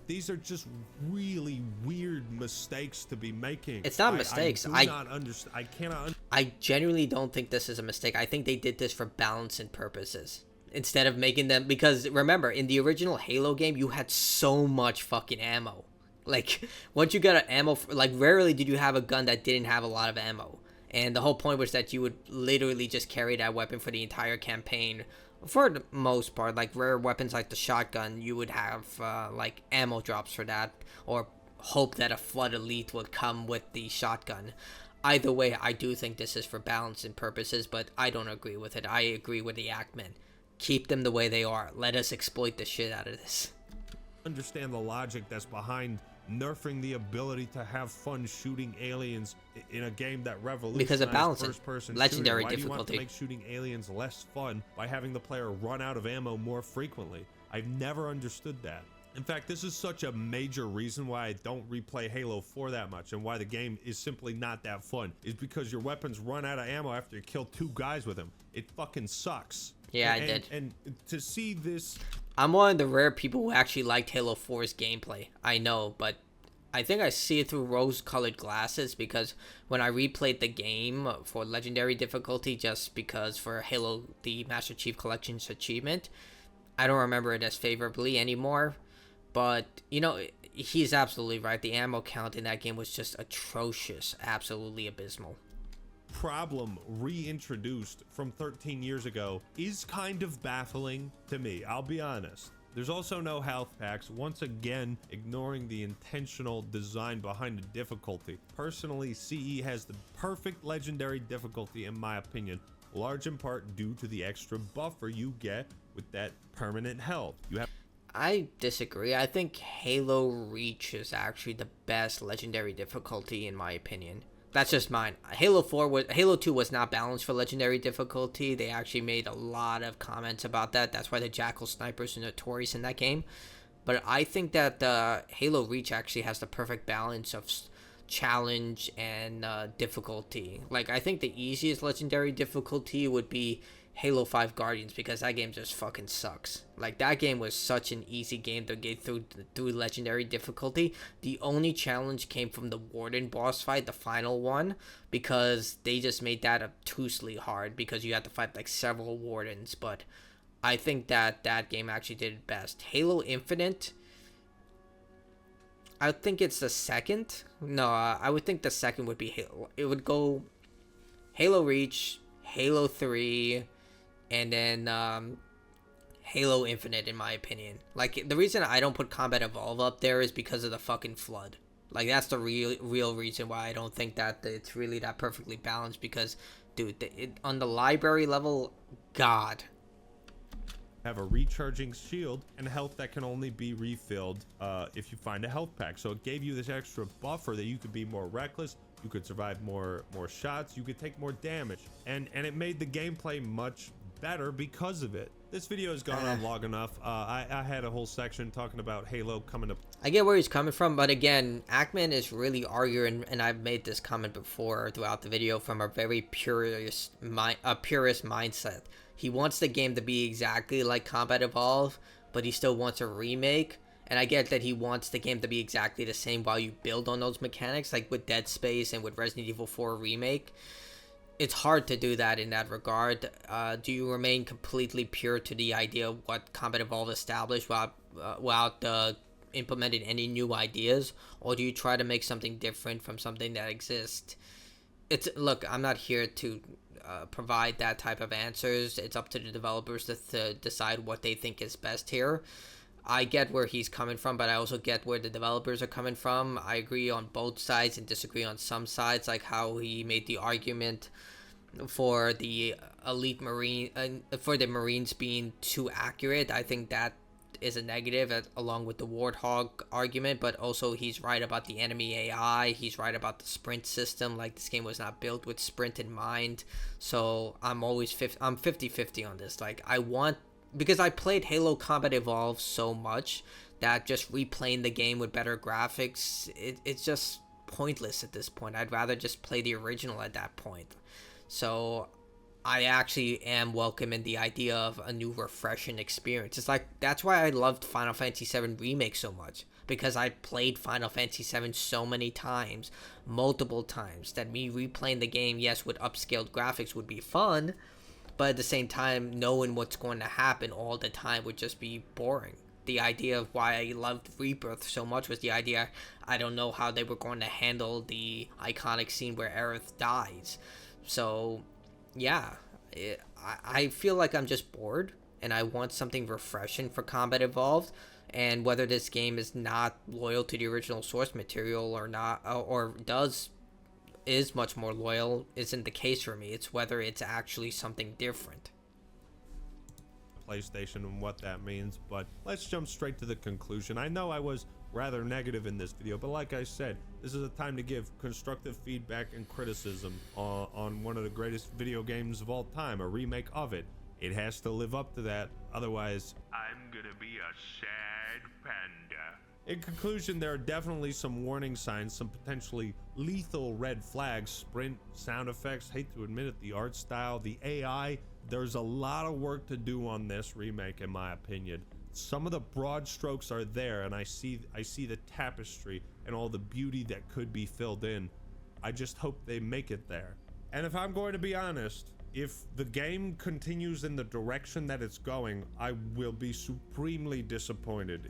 Speaker 3: These are just really weird mistakes to be making.
Speaker 1: It's not mistakes.
Speaker 3: I do not understand. I cannot...
Speaker 1: I genuinely don't think this is a mistake. I think they did this for balancing purposes. Instead of making them... Because, remember, in the original Halo game, you had so much fucking ammo. Like, once you got an ammo, like, rarely did you have a gun that didn't have a lot of ammo. And the whole point was that you would literally just carry that weapon for the entire campaign. For the most part, like, rare weapons like the shotgun, you would have, like, ammo drops for that. Or hope that a Flood Elite would come with the shotgun. Either way, I do think this is for balancing purposes, but I don't agree with it. I agree with the Ackman. Keep them the way they are. Let us exploit the shit out of this.
Speaker 3: Understand the logic that's behind nerfing the ability to have fun shooting aliens in a game that revolutionized
Speaker 1: because of balancing
Speaker 3: first-person
Speaker 1: legendary
Speaker 3: shooting. Why
Speaker 1: difficulty.
Speaker 3: do you want to make shooting aliens less fun by having the player run out of ammo more frequently? I've never understood that. In fact, this is such a major reason why I don't replay Halo 4 that much, and why the game is simply not that fun, is because your weapons run out of ammo after you kill 2 guys with them. It fucking sucks.
Speaker 1: Yeah, I did.
Speaker 3: And to see this...
Speaker 1: I'm one of the rare people who actually liked Halo 4's gameplay. I know, but I think I see it through rose-colored glasses, because when I replayed the game for Legendary difficulty, just because for Halo, the Master Chief Collection's achievement, I don't remember it as favorably anymore. But, you know, he's absolutely right. The ammo count in that game was just atrocious. Absolutely abysmal.
Speaker 3: Problem reintroduced from 13 years ago is kind of baffling to me, I'll be honest. There's also no health packs, once again ignoring the intentional design behind the difficulty. Personally, CE has the perfect Legendary difficulty in my opinion, large in part due to the extra buffer you get with that permanent health.
Speaker 1: I disagree. I think Halo Reach is actually the best Legendary difficulty in my opinion. That's just mine. Halo 2 was not balanced for Legendary difficulty. They actually made a lot of comments about that. That's why the Jackal snipers are notorious in that game. But I think that Halo Reach actually has the perfect balance of challenge and difficulty. Like, I think the easiest Legendary difficulty would be Halo 5 Guardians, because that game just fucking sucks. Like, that game was such an easy game to get through Legendary difficulty. The only challenge came from the Warden boss fight, the final one, because they just made that obtusely hard, because you had to fight like several Wardens. But I think that game actually did it best. Halo Infinite, I think it's the second. No, I would think the second would be Halo. It would go Halo Reach, Halo 3, and then Halo Infinite, in my opinion. Like, the reason I don't put Combat Evolve up there is because of the fucking Flood. Like, that's the real reason why I don't think that it's really that perfectly balanced, because, dude, on the library level, God.
Speaker 3: Have a recharging shield and health that can only be refilled if you find a health pack. So it gave you this extra buffer that you could be more reckless, you could survive more shots, you could take more damage, and it made the gameplay much better because of it. This video has gone on long enough. I had a whole section talking about Halo coming up.
Speaker 1: I get where he's coming from, but again, Ackman is really arguing, and I've made this comment before throughout the video, from a very purist mindset. He wants the game to be exactly like Combat Evolve, but he still wants a remake. And I get that he wants the game to be exactly the same while you build on those mechanics, like with Dead Space and with Resident Evil 4 Remake. It's hard to do that in that regard. Do you remain completely pure to the idea of what Combat Evolve established without implementing any new ideas? Or do you try to make something different from something that exists? Look, I'm not here to provide that type of answers. It's up to the developers to decide what they think is best here. I get where he's coming from, but I also get where the developers are coming from. I agree on both sides and disagree on some sides, like how he made the argument for the elite marine for the Marines being too accurate. I think that is a negative, along with the Warthog argument, but also he's right about the enemy AI. He's right about the sprint system. Like, this game was not built with sprint in mind. So I'm 50-50 on this. Like, because I played Halo Combat Evolved so much that just replaying the game with better graphics, it's just pointless at this point. I'd rather just play the original at that point. So I actually am welcoming the idea of a new refreshing experience. It's like, that's why I loved Final Fantasy VII Remake so much, because I played Final Fantasy VII so many times, multiple times, that me replaying the game, yes, with upscaled graphics would be fun, but at the same time, knowing what's going to happen all the time would just be boring. The idea of why I loved Rebirth so much was the idea I don't know how they were going to handle the iconic scene where Aerith dies. So, yeah, I feel like I'm just bored, and I want something refreshing for Combat Evolved. and whether this game is not loyal to the original source material or not, or is much more loyal, isn't the case for me. It's whether it's actually something different.
Speaker 3: PlayStation and what that means, but let's jump straight to the conclusion. I know I was rather negative in this video, but like I said, this is a time to give constructive feedback and criticism on one of the greatest video games of all time, a remake of it. It has to live up to that, otherwise I'm gonna be a sad panda. In conclusion, there are definitely some warning signs, some potentially lethal red flags: sprint, sound effects, hate to admit it, the art style, the AI. There's a lot of work to do on this remake, in my opinion. Some of the broad strokes are there, and I see the tapestry and all the beauty that could be filled in. I just hope they make it there. And if I'm going to be honest, if the game continues in the direction that it's going, I will be supremely disappointed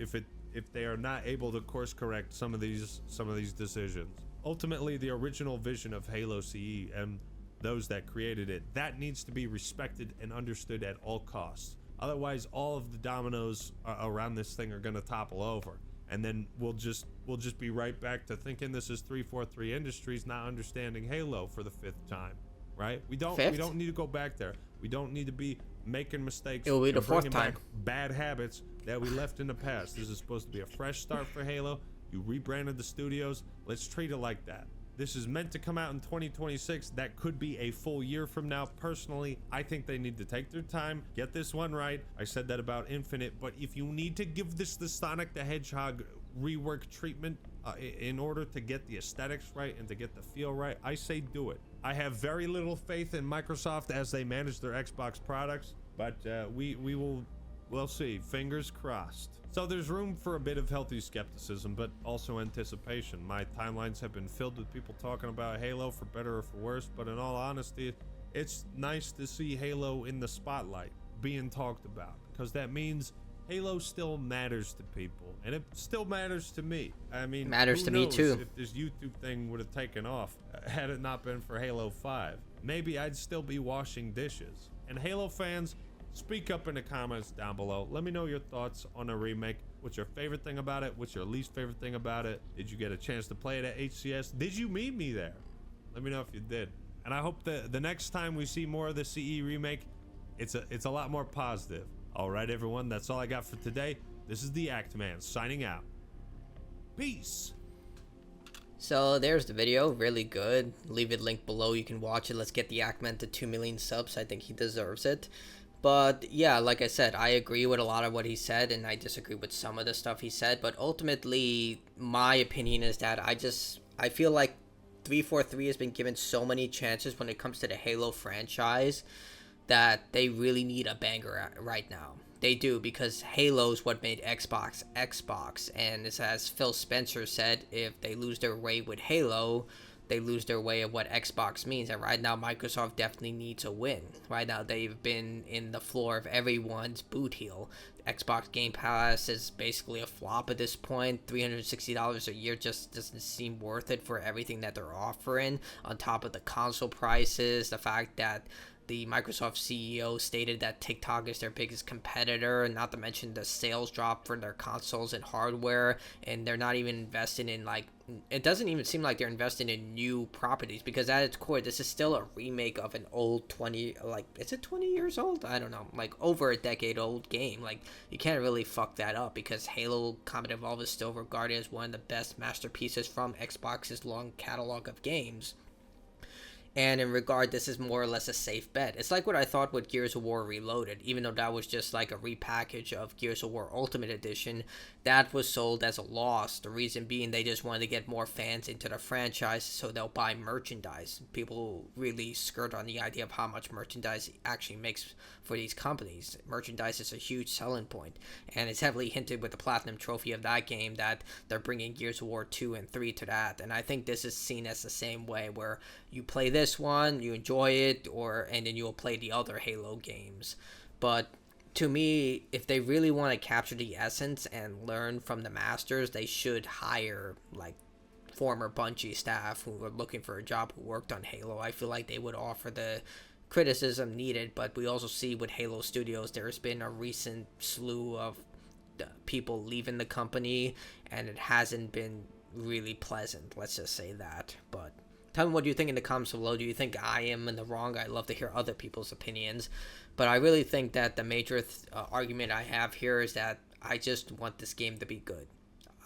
Speaker 3: if they are not able to course correct some of these decisions. Ultimately, the original vision of Halo CE and those that created it, that needs to be respected and understood at all costs. Otherwise, all of the dominoes around this thing are going to topple over, and then we'll just be right back to thinking this is 343 Industries not understanding Halo for the 5th time, right? We don't need to go back there. We don't need to be making mistakes.
Speaker 1: It will be the 4th time.
Speaker 3: Back bad habits that we left in the past. This is supposed to be a fresh start for Halo. You rebranded the studios. Let's treat it like that. This is meant to come out in 2026. That could be a full year from now. Personally, I think they need to take their time, get this one right. I said that about Infinite, but if you need to give this the Sonic the Hedgehog rework treatment in order to get the aesthetics right and to get the feel right, I say do it. I have very little faith in Microsoft as they manage their Xbox products, but we'll see. Fingers crossed. So there's room for a bit of healthy skepticism, but also anticipation. My timelines have been filled with people talking about Halo for better or for worse, but in all honesty, it's nice to see Halo in the spotlight being talked about, because that means Halo still matters to people, and it still matters to me. I mean,
Speaker 1: matters to me too.
Speaker 3: If this YouTube thing would have taken off had it not been for Halo 5, maybe I'd still be washing dishes. And Halo fans, speak up in the comments down below. Let me know your thoughts on a remake. What's your favorite thing about it? What's your least favorite thing about it? Did you get a chance to play it at HCS? Did you meet me there? Let me know if you did. And I hope the next time we see more of the CE remake, it's a lot more positive. All right, everyone, that's all I got for today. This is the Act Man signing out. Peace.
Speaker 1: So there's the video, really good. Leave it linked below, you can watch it. Let's get the Act Man to 2 million subs. I think he deserves it. But yeah, like I said, I agree with a lot of what he said, and I disagree with some of the stuff he said. But ultimately, my opinion is that I feel like 343 has been given so many chances when it comes to the Halo franchise that they really need a banger right now. They do, because Halo's what made Xbox Xbox, and as Phil Spencer said, if they lose their way with Halo, they lose their way of what Xbox means. And right now, Microsoft definitely needs a win. Right now, they've been in the floor of everyone's boot heel. Xbox Game Pass is basically a flop at this point. $360 a year just doesn't seem worth it for everything that they're offering. On top of the console prices, the fact that the Microsoft CEO stated that TikTok is their biggest competitor, not to mention the sales drop for their consoles and hardware, and they're not even investing in, like, it doesn't even seem like they're investing in new properties, because at its core, this is still a remake of an old 20, like, is it 20 years old? I don't know, like, over a decade old game. Like, you can't really fuck that up, because Halo Combat Evolved is still regarded as one of the best masterpieces from Xbox's long catalog of games. And in regard, this is more or less a safe bet. It's like what I thought with Gears of War Reloaded, even though that was just like a repackage of Gears of War Ultimate Edition. That was sold as a loss. The reason being they just wanted to get more fans into the franchise, so they'll buy merchandise. People really skirt on the idea of how much merchandise actually makes for these companies. Merchandise is a huge selling point, and it's heavily hinted with the Platinum Trophy of that game that they're bringing Gears of War 2 and 3 to that. And I think this is seen as the same way, where you play this one, you enjoy it, and then you'll play the other Halo games. But to me, if they really want to capture the essence and learn from the masters, they should hire, like, former Bungie staff who are looking for a job who worked on Halo. I feel like they would offer the criticism needed. But we also see with Halo Studios, there's been a recent slew of people leaving the company, and it hasn't been really pleasant. Let's just say that. But tell me what you think in the comments below. Do you think I am in the wrong? I love to hear other people's opinions. But I really think that the major argument I have here is that I just want this game to be good.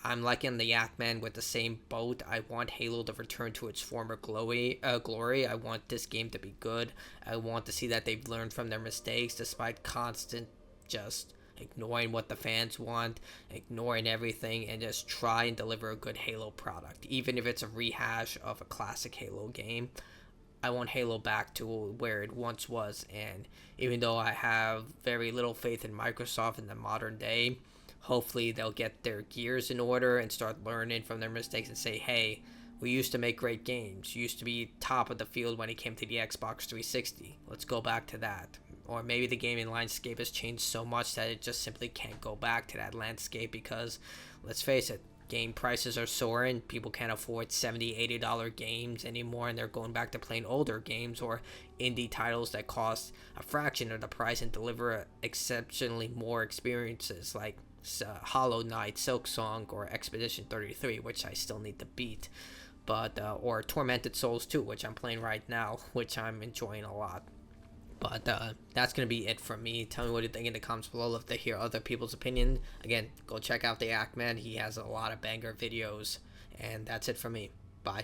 Speaker 1: I'm like in the Yak Man with the same boat. I want Halo to return to its former glory. I want this game to be good. I want to see that they've learned from their mistakes despite constant just ignoring what the fans want, ignoring everything, and just try and deliver a good Halo product. Even if it's a rehash of a classic Halo game, I want Halo back to where it once was. And even though I have very little faith in Microsoft in the modern day, hopefully they'll get their gears in order and start learning from their mistakes and say, hey, we used to make great games. You used to be top of the field when it came to the Xbox 360. Let's go back to that. Or maybe the gaming landscape has changed so much that it just simply can't go back to that landscape because, let's face it, game prices are soaring. People can't afford $70, $80 games anymore, and they're going back to playing older games or indie titles that cost a fraction of the price and deliver exceptionally more experiences like Hollow Knight, Silksong, or Expedition 33, which I still need to beat. But or Tormented Souls 2, which I'm playing right now, which I'm enjoying a lot. But that's going to be it from me. Tell me what you think in the comments below. Love to hear other people's opinion. Again, go check out the Yak Man. He has a lot of banger videos. And that's it from me. Bye.